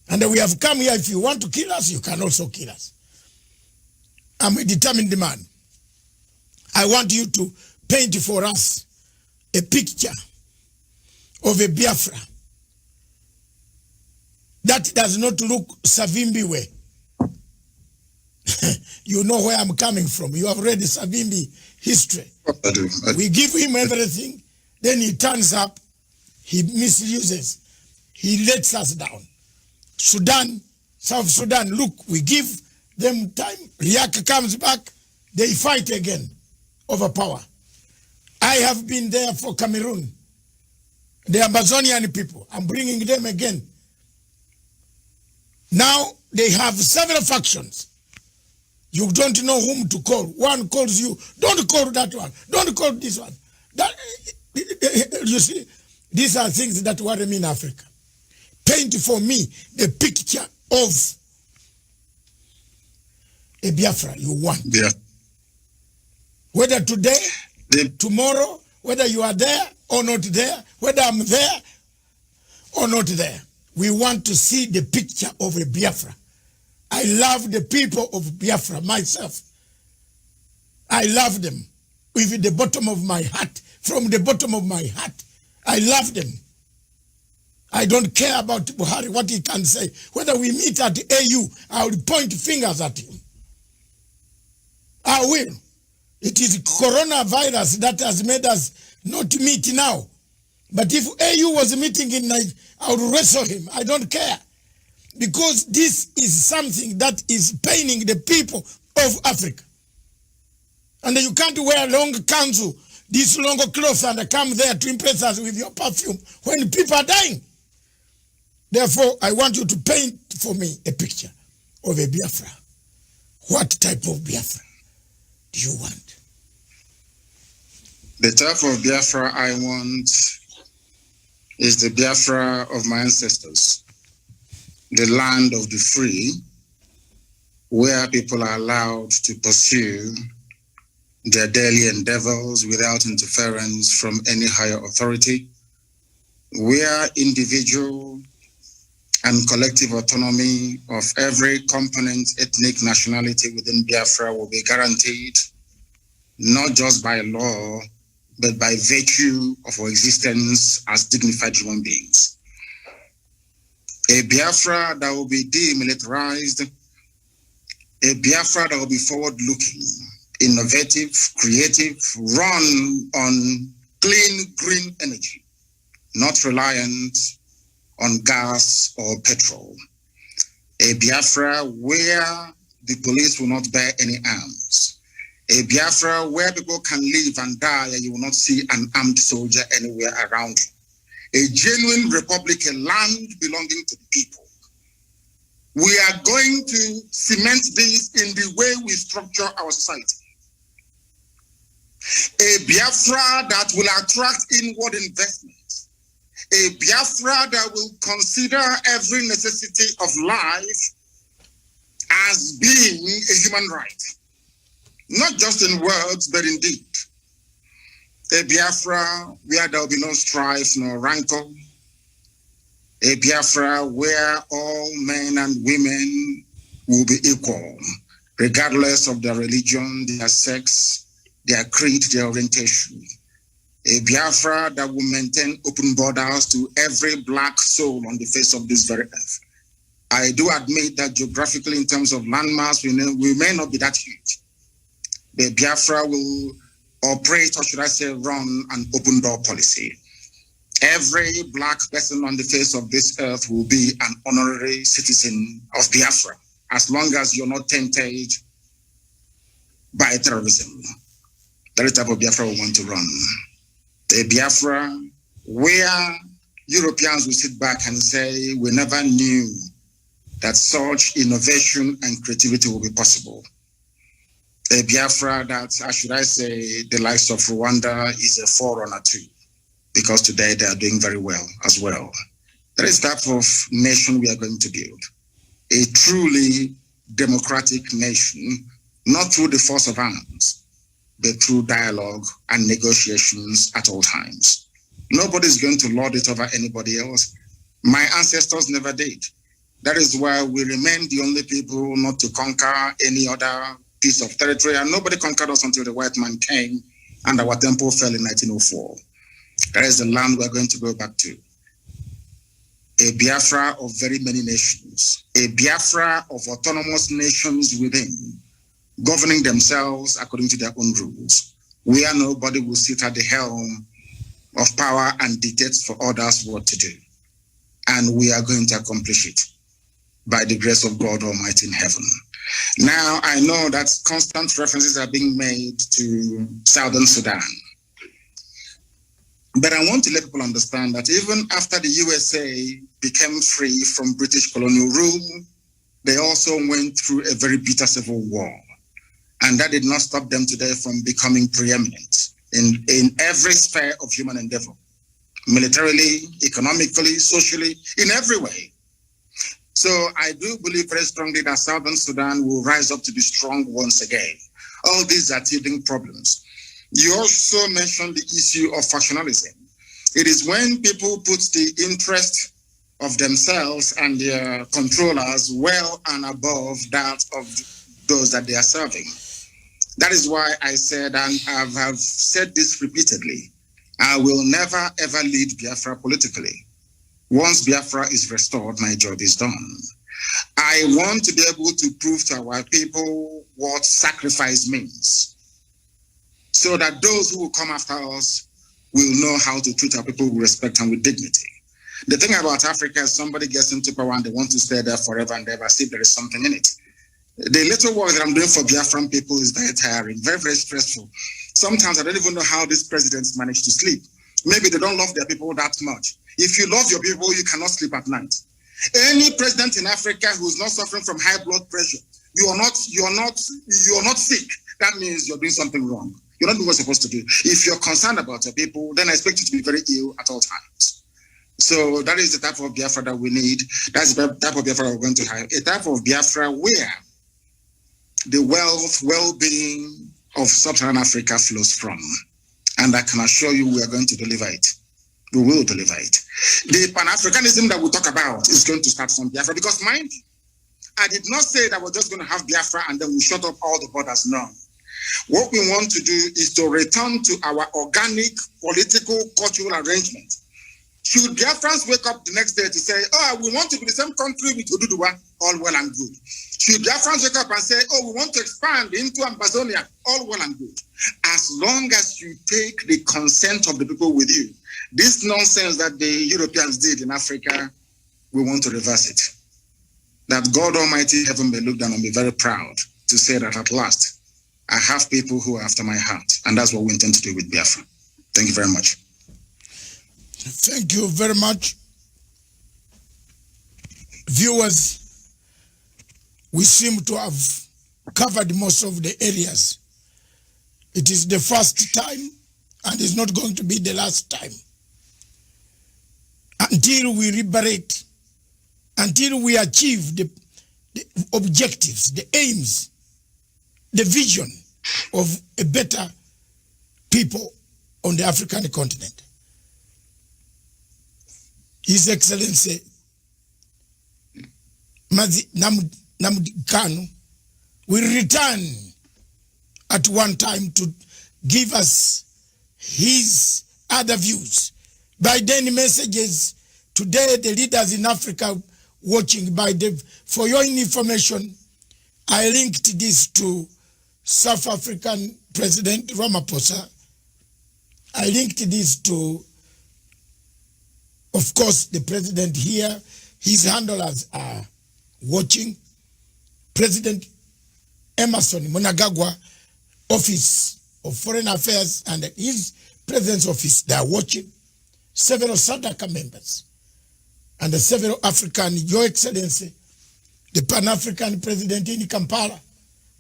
And we have come here. If you want to kill us, you can also kill us. I'm a determined man. I want you to paint for us a picture of a Biafra that does not look Savimbi way. You know where I'm coming from. You have read the Savimbi history. I do. We give him everything. Then he turns up, he misuses, he lets us down. Sudan, South Sudan, look, we give them time. Riek comes back, they fight again over power. I have been there for Cameroon, the Amazonian people. I'm bringing them again. Now they have several factions. You don't know whom to call. One calls you, don't call that one, don't call this one. That, you see, these are things that worry me in Africa. Paint for me the picture of a Biafra you want. Yeah. Whether today, tomorrow, whether you are there or not there, whether I'm there or not there, we want to see the picture of a Biafra. I love the people of Biafra myself. I love them with the bottom of my heart. From the bottom of my heart, I love them. I don't care about Buhari, what he can say. Whether we meet at the AU, I will point fingers at him. I will. It is coronavirus that has made us not meet now. But if AU was meeting in Nigeria, I would wrestle him. I don't care. Because this is something that is paining the people of Africa. And you can't wear long kanzu, these long clothes, and come there to impress us with your perfume when people are dying. Therefore, I want you to paint for me a picture of a Biafra. What type of Biafra do you want? The type of Biafra I want is the Biafra of my ancestors, the land of the free, where people are allowed to pursue their daily endeavors without interference from any higher authority, where individual and collective autonomy of every component, ethnic, nationality within Biafra will be guaranteed, not just by law, but by virtue of our existence as dignified human beings. A Biafra that will be demilitarized, a Biafra that will be forward-looking, innovative, creative, run on clean, green energy, not reliant on gas or petrol. A Biafra where the police will not bear any arms. A Biafra where people can live and die and you will not see an armed soldier anywhere around you. A genuine republic, a land belonging to the people. We are going to cement this in the way we structure our society. A Biafra that will attract inward investment. A Biafra that will consider every necessity of life as being a human right. Not just in words, but in deed. A Biafra where there will be no strife, no rancor. A Biafra where all men and women will be equal, regardless of their religion, their sex, their creed, their orientation. A Biafra that will maintain open borders to every black soul on the face of this very earth. I do admit that geographically, in terms of landmass, we may not be that huge. The Biafra will operate, or should I say, run an open door policy. Every black person on the face of this earth will be an honorary citizen of Biafra, as long as you're not tempted by terrorism. That is the type of Biafra we want to run. A Biafra where Europeans will sit back and say, we never knew that such innovation and creativity will be possible. A Biafra that, should I say, the likes of Rwanda is a forerunner to, because today they are doing very well as well. That is the type of nation we are going to build. A truly democratic nation, not through the force of arms, but through dialogue and negotiations at all times. Nobody is going to lord it over anybody else. My ancestors never did. That is why we remain the only people not to conquer any other piece of territory, and nobody conquered us until the white man came and our temple fell in 1904. That is the land we're going to go back to. A Biafra of very many nations, a Biafra of autonomous nations within, governing themselves according to their own rules, where nobody will sit at the helm of power and dictate for others what to do. And we are going to accomplish it by the grace of God Almighty in heaven. Now, I know that constant references are being made to Southern Sudan. But I want to let people understand that even after the USA became free from British colonial rule, they also went through a very bitter civil war. And that did not stop them today from becoming preeminent in every sphere of human endeavor, militarily, economically, socially, in every way. So I do believe very strongly that Southern Sudan will rise up to be strong once again. All these are teething problems. You also mentioned the issue of factionalism. It is when people put the interest of themselves and their controllers well and above that of those that they are serving. That is why I said, and I have said this repeatedly, I will never ever lead Biafra politically. Once Biafra is restored, my job is done. I want to be able to prove to our people what sacrifice means, so that those who will come after us will know how to treat our people with respect and with dignity. The thing about Africa is somebody gets into power and they want to stay there forever and ever, see if there is something in it. The little work that I'm doing for Biafran people is very tiring, very, very stressful. Sometimes I don't even know how these presidents manage to sleep. Maybe they don't love their people that much. If you love your people, you cannot sleep at night. Any president in Africa who's not suffering from high blood pressure, you're not sick. That means you're doing something wrong. You're not doing what you're supposed to do. If you're concerned about your people, then I expect you to be very ill at all times. So that is the type of Biafra that we need. That's the type of Biafra we're going to have. A type of Biafra where the wealth, well-being of sub-Saharan Africa flows from. And I can assure you we are going to deliver it. We will deliver it. The Pan-Africanism that we talk about is going to start from Biafra because, mind you, I did not say that we're just going to have Biafra and then we shut up all the borders. No. What we want to do is to return to our organic political cultural arrangement. Should Biafrans wake up the next day to say, oh, we want to be the same country with Oduduwa, all well and good. Should Biafrans wake up and say, oh, we want to expand into Amazonia, all well and good. As long as you take the consent of the people with you, this nonsense that the Europeans did in Africa, we want to reverse it. That God Almighty heaven may look down and be very proud to say that at last, I have people who are after my heart. And that's what we intend to do with Biafra. Thank you very much. Thank you very much. Viewers, we seem to have covered most of the areas. It is the first time and it's not going to be the last time. Until we liberate, until we achieve the objectives, the aims, the vision of a better people on the African continent. His Excellency MAZI NNAMDI KANU will return at one time to give us his other views. By then messages, today the leaders in Africa watching, for your information, I linked this to South African President Ramaphosa. I linked this to, of course, the president here. His handlers are watching. President Emerson Mnangagwa, Office of Foreign Affairs, and his President's Office, they are watching. Several SADC members and several African, Your Excellency, the Pan-African President in Kampala,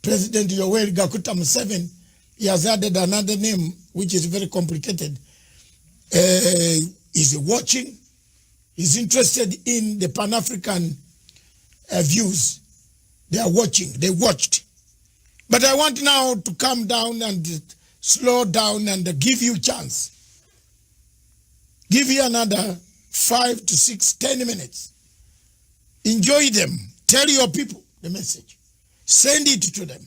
President Yoweri Gakuta Museveni, he has added another name, which is very complicated. Is watching, is interested in the Pan-African views. They are watching, they watched. But I want now to calm down and slow down and give you a chance. Give you another 5 to 6, 10 minutes. Enjoy them. Tell your people the message. Send it to them.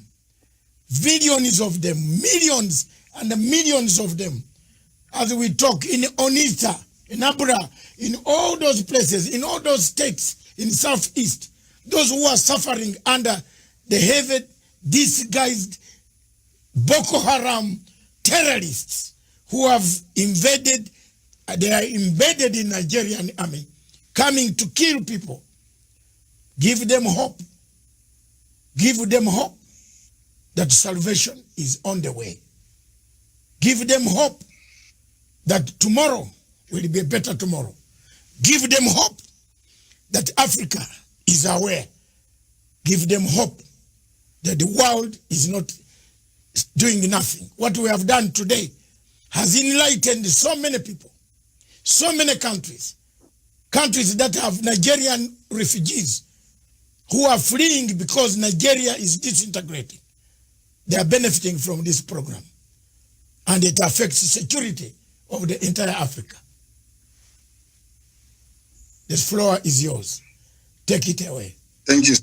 Millions of them, millions and millions of them. As we talk in Onitsha, in Abra, in all those places, in all those states in Southeast, those who are suffering under the heavy, disguised Boko Haram terrorists who have invaded, they are embedded in Nigerian army, coming to kill people. Give them hope. Give them hope that salvation is on the way. Give them hope that tomorrow will be a better tomorrow. Give them hope that Africa is aware. Give them hope that the world is not doing nothing. What we have done today has enlightened so many people, so many countries, countries that have Nigerian refugees who are fleeing because Nigeria is disintegrating. They are benefiting from this program. And it affects the security of the entire Africa. The floor is yours. Take it away. Thank you.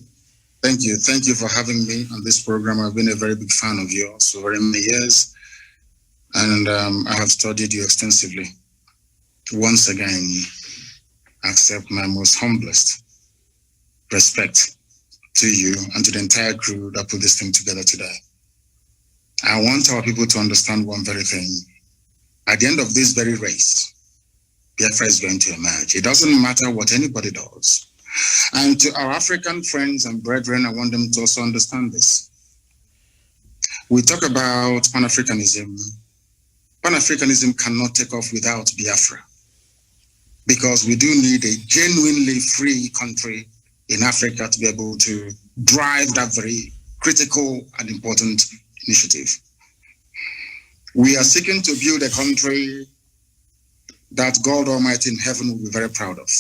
Thank you. Thank you for having me on this program. I've been a very big fan of yours for very many years. And I have studied you extensively. Once again, accept my most humblest respect to you and to the entire crew that put this thing together today. I want our people to understand one very thing. At the end of this very race, Biafra is going to emerge. It doesn't matter what anybody does. And to our African friends and brethren, I want them to also understand this. We talk about Pan-Africanism. Pan-Africanism cannot take off without Biafra, because we do need a genuinely free country in Africa to be able to drive that very critical and important initiative. We are seeking to build a country that God Almighty in heaven will be very proud of.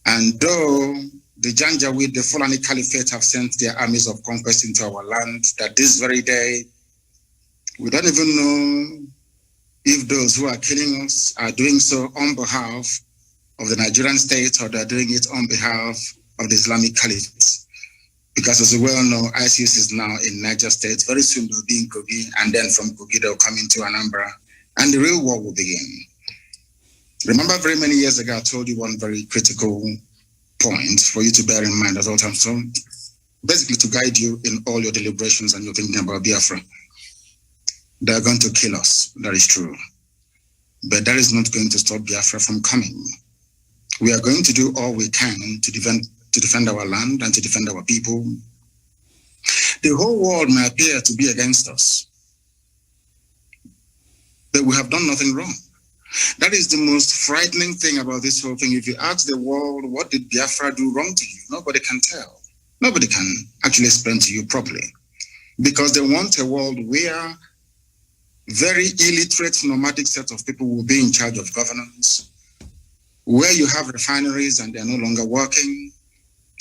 And though the Janjaweed, the Fulani Caliphate, have sent their armies of conquest into our land, that this very day, we don't even know if those who are killing us are doing so on behalf of the Nigerian state or they're doing it on behalf of the Islamic Caliphate. Because as we well know, ISIS is now in Niger State. Very soon they'll be in Kogi, and then from Kogi they'll come into Anambra, and the real war will begin. Remember, very many years ago, I told you one very critical point for you to bear in mind at all times. So basically to guide you in all your deliberations and you're thinking about Biafra. They're going to kill us. That is true. But that is not going to stop Biafra from coming. We are going to do all we can to defend our land and to defend our people. The whole world may appear to be against us, but we have done nothing wrong. That is the most frightening thing about this whole thing. If you ask the world, what did Biafra do wrong to you? Nobody can tell. Nobody can actually explain to you properly, because they want a world where very illiterate nomadic set of people will be in charge of governance, where you have refineries and they're no longer working,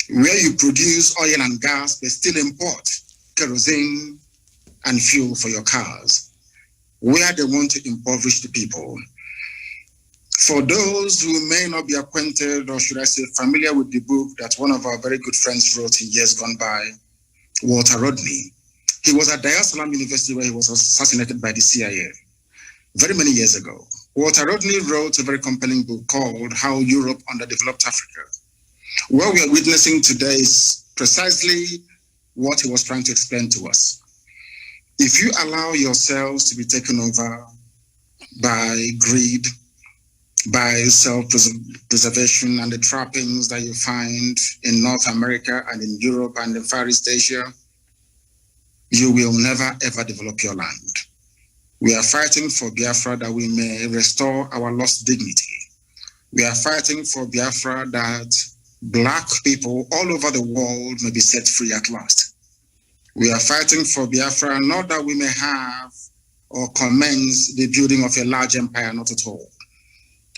where you produce oil and gas but still import kerosene and fuel for your cars, where they want to impoverish the people. For those who may not be acquainted, or should I say familiar with the book that one of our very good friends wrote in years gone by, Walter Rodney. He was at Dar es Salaam University where he was assassinated by the CIA very many years ago. Walter Rodney wrote a very compelling book called How Europe Underdeveloped Africa. What we are witnessing today is precisely what he was trying to explain to us. If you allow yourselves to be taken over by greed, by self-preservation and the trappings that you find in North America and in Europe and in Far East Asia, you will never ever develop your land. We are fighting for Biafra that we may restore our lost dignity. We are fighting for Biafra that Black people all over the world may be set free at last. We are fighting for Biafra not that we may have or commence the building of a large empire, not at all.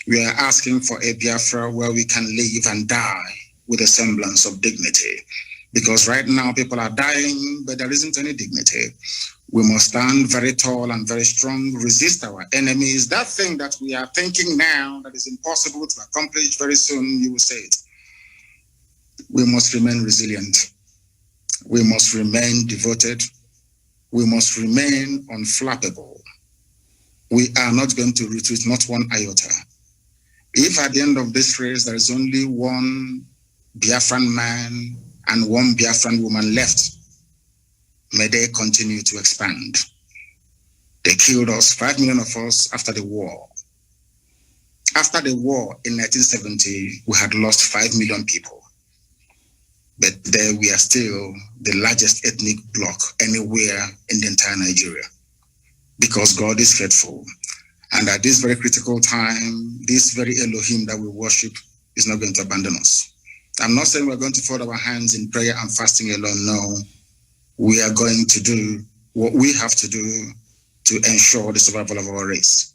We are asking for a Biafra where we can live and die with a semblance of dignity. Because right now people are dying, but there isn't any dignity. We must stand very tall and very strong, resist our enemies. That thing that we are thinking now that is impossible to accomplish very soon, you will say it. We must remain resilient. We must remain devoted. We must remain unflappable. We are not going to retreat, not one iota. If at the end of this race there is only one Biafran man and one Biafran woman left, may they continue to expand. They killed us, 5 million of us, after the war. After the war in 1970, we had lost 5 million people. But there we are still the largest ethnic bloc anywhere in the entire Nigeria, because God is faithful. And at this very critical time, this very Elohim that we worship is not going to abandon us. I'm not saying we're going to fold our hands in prayer and fasting alone. No, we are going to do what we have to do to ensure the survival of our race.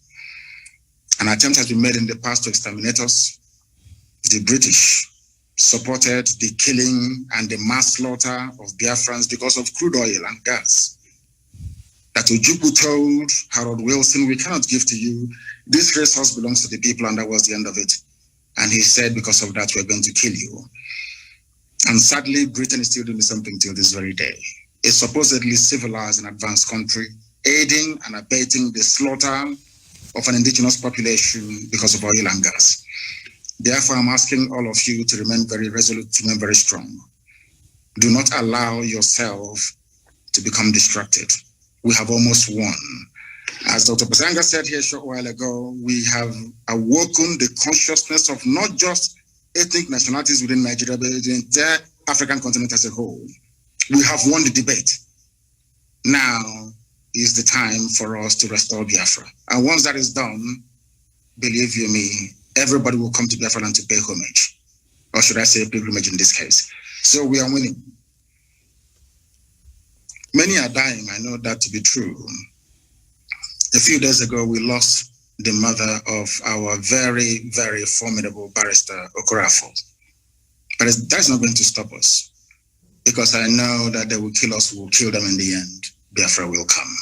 An attempt has been made in the past to exterminate us. The British supported the killing and the mass slaughter of Biafrans because of crude oil and gas. That Ojukwu told Harold Wilson, we cannot give to you. This resource belongs to the people, and that was the end of it. And he said, because of that, we're going to kill you. And sadly, Britain is still doing something till this very day. A supposedly civilized and advanced country, aiding and abating the slaughter of an indigenous population because of oil and gas. Therefore, I'm asking all of you to remain very resolute, to remain very strong. Do not allow yourself to become distracted. We have almost won. As Dr. MATSANGA said here a short while ago, we have awoken the consciousness of not just ethnic nationalities within Nigeria, but the entire African continent as a whole, we have won the debate. Now is the time for us to restore Biafra. And once that is done, believe you me, everybody will come to Biafra and to pay homage. Or should I say pilgrimage in this case. So we are winning. Many are dying, I know that to be true. A few days ago, we lost the mother of our very, very formidable barrister, Okorafo. But that's not going to stop us, because I know that they will kill us, we will kill them in the end. Biafra will come.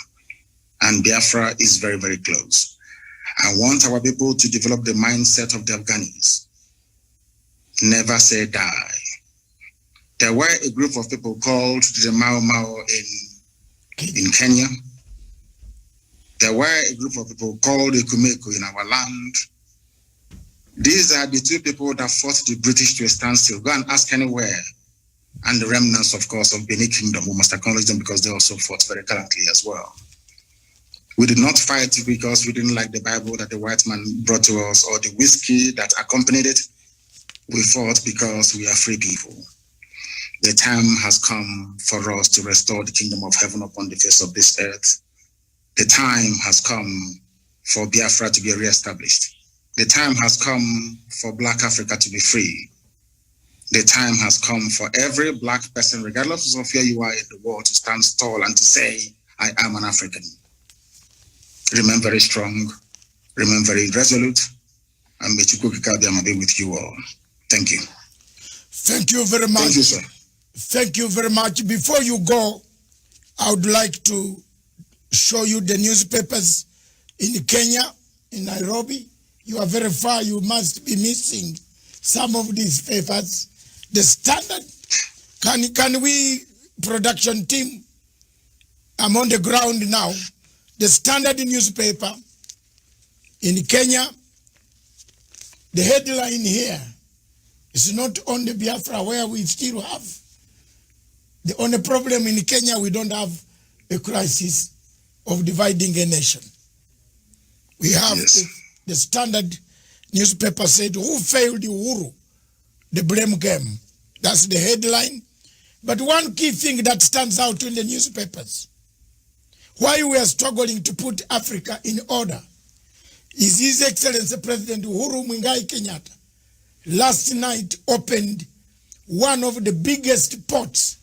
And Biafra is very, very close. I want our people to develop the mindset of the Afghanis. Never say die. There were a group of people called the Mau Mau in Kenya. There were a group of people called the Kumeko in our land. These are the two people that fought the British to a standstill. Go and ask anywhere. And the remnants, of course, of Benin Kingdom, we must acknowledge them because they also fought very gallantly as well. We did not fight because we didn't like the Bible that the white man brought to us or the whiskey that accompanied it. We fought because we are free people. The time has come for us to restore the kingdom of heaven upon the face of this earth. The time has come for Biafra to be reestablished. The time has come for Black Africa to be free. The time has come for every Black person, regardless of where you are in the world, to stand tall and to say, I am an African. Remain very strong, remain very resolute, and may Chukwu Kikabiyama be with you all. Thank you. Thank you very much. Thank you, sir. Thank you very much. Before you go, I would like to show you the newspapers in Kenya, in Nairobi. You are very far, you must be missing some of these papers. The Standard, can we, production team, I'm on the ground now. The Standard newspaper in Kenya, the headline here is not on the Biafra where we still have. The only problem in Kenya, we don't have a crisis of dividing a nation. We have the Standard newspaper said, who failed Uhuru? The blame game. That's the headline. But one key thing that stands out in the newspapers, why we are struggling to put Africa in order, is His Excellency President Uhuru Muigai Kenyatta last night opened one of the biggest ports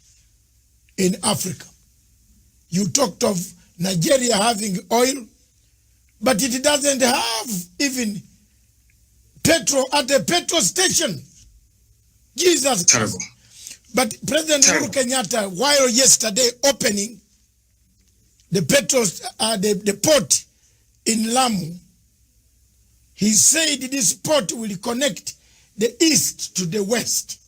in Africa. You talked of Nigeria having oil, but it doesn't have even petrol at a petrol station. Jesus Christ. But President Uhuru Kenyatta, while yesterday opening the the port in Lamu, he said this port will connect the east to the west,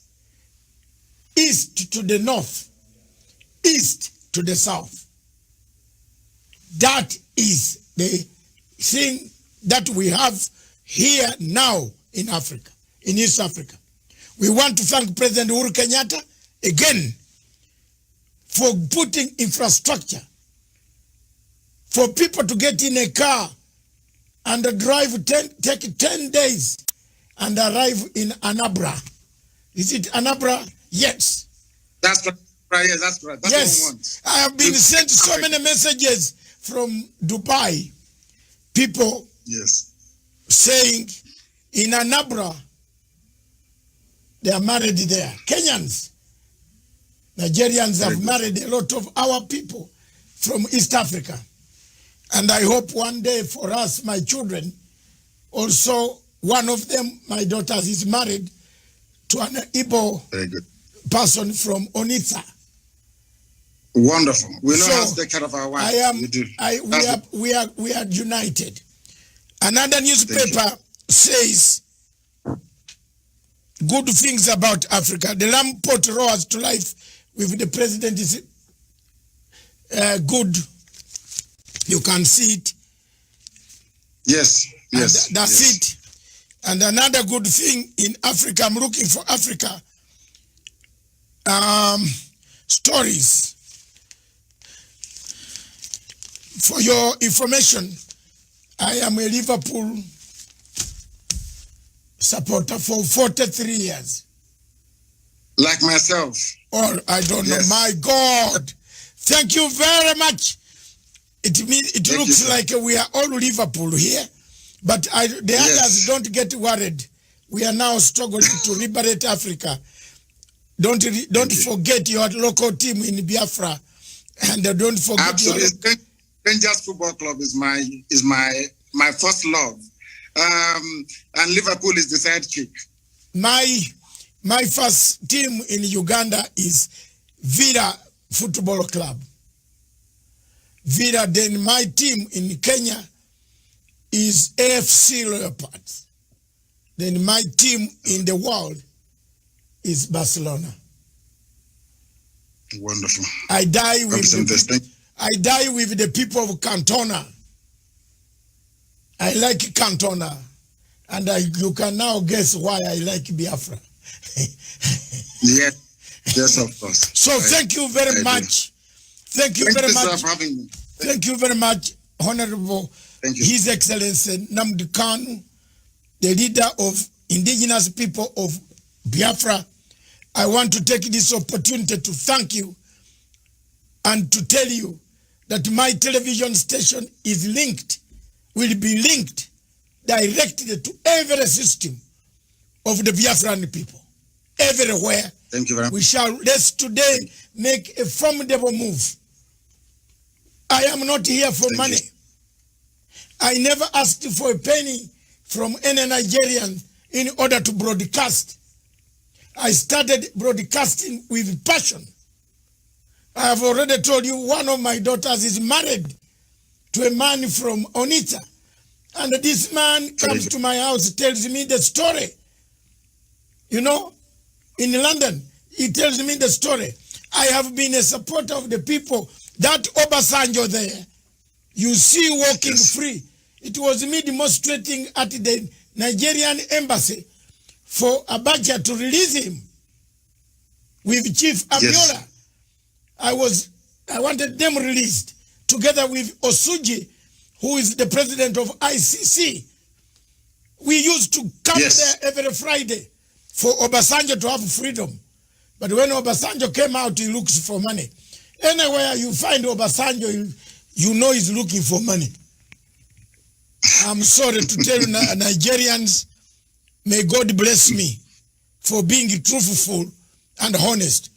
east to the north, east to the south. That is the thing that we have here now in Africa, in East Africa. We want to thank President Uhuru Kenyatta again for putting infrastructure for people to get in a car and take 10 days and arrive in Anambra. Is it Anambra? Yes. That's right. Yes, that's right. That's yes. what we want. I have been sent so many messages from Dubai. People saying in Anambra, they are married there. Kenyans, Nigerians have married a lot of our people from East Africa. And I hope one day for us, my children, also one of them, my daughters, is married to an Igbo person from Onitsha. Wonderful. We know how to take care of our wives. We are united. Another newspaper says good things about Africa. The Lamu port roars to life with the president is good. You can see it. Yes, yes. And that's it. And another good thing in Africa, I'm looking for Africa stories. For your information, I am a Liverpool supporter for 43 years. Like myself. Or I don't know. My God. Thank you very much. It looks like we are all Liverpool here. But the others don't get worried. We are now struggling to liberate Africa. Don't forget your local team in Biafra. And don't forget Absolutely. Rangers Football Club is my first love. And Liverpool is the third chick. My first team in Uganda is Villa Football Club. Villa. Then my team in Kenya is AFC Leopards. Then my team in the world is Barcelona. Wonderful. I die with the people of Cantona. I like Cantona. And you can now guess why I like Biafra. Yes, of course. So thank you very much. Thank you very much. For having me. Thank you very much, Honorable His Excellency Nnamdi Kanu, the leader of indigenous people of Biafra. I want to take this opportunity to thank you and to tell you that my television station is linked, will be linked directly to every system of the Biafran people. Everywhere. Thank you very much. We shall, let's today make a formidable move. I am not here for money. I never asked for a penny from any Nigerian in order to broadcast. I started broadcasting with passion. I have already told you one of my daughters is married to a man from Onitsha. And this man comes to my house, tells me the story. You know, in London, he tells me the story. I have been a supporter of the people. That Obasanjo there, you see walking free. It was me demonstrating at the Nigerian embassy for Abacha to release him with Chief Abiola. I wanted them released together with Osuji, who is the president of ICC. We used to come there every Friday for Obasanjo to have freedom. But when Obasanjo came out, he looks for money. Anywhere you find Obasanjo, you know he's looking for money. I'm sorry to tell you, Nigerians, may God bless me for being truthful and honest.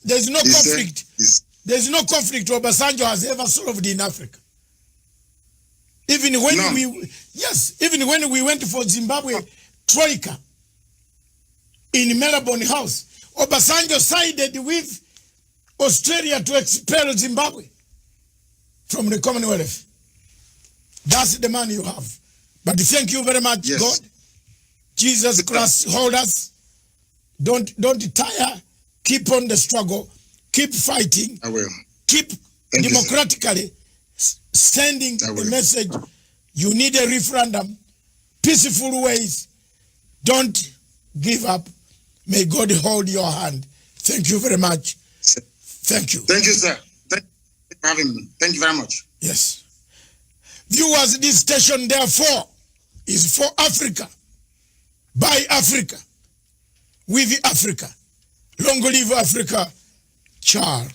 There's no conflict. There's no conflict Obasanjo has ever solved in Africa. Even when even when we went for Zimbabwe Troika in Melbourne House, Obasanjo sided with Australia to expel Zimbabwe from the Commonwealth. That's the man you have. But thank you very much, God. Jesus Christ, hold us. Don't tire. Keep on the struggle. Keep fighting. I will. Keep democratically sending the message. You need a referendum. Peaceful ways. Don't give up. May God hold your hand. Thank you very much. Thank you. Thank you, sir. Thank you for having me. Thank you very much. Yes. Viewers, this station, therefore, is for Africa, by Africa, with Africa. Long live Africa. Ciao.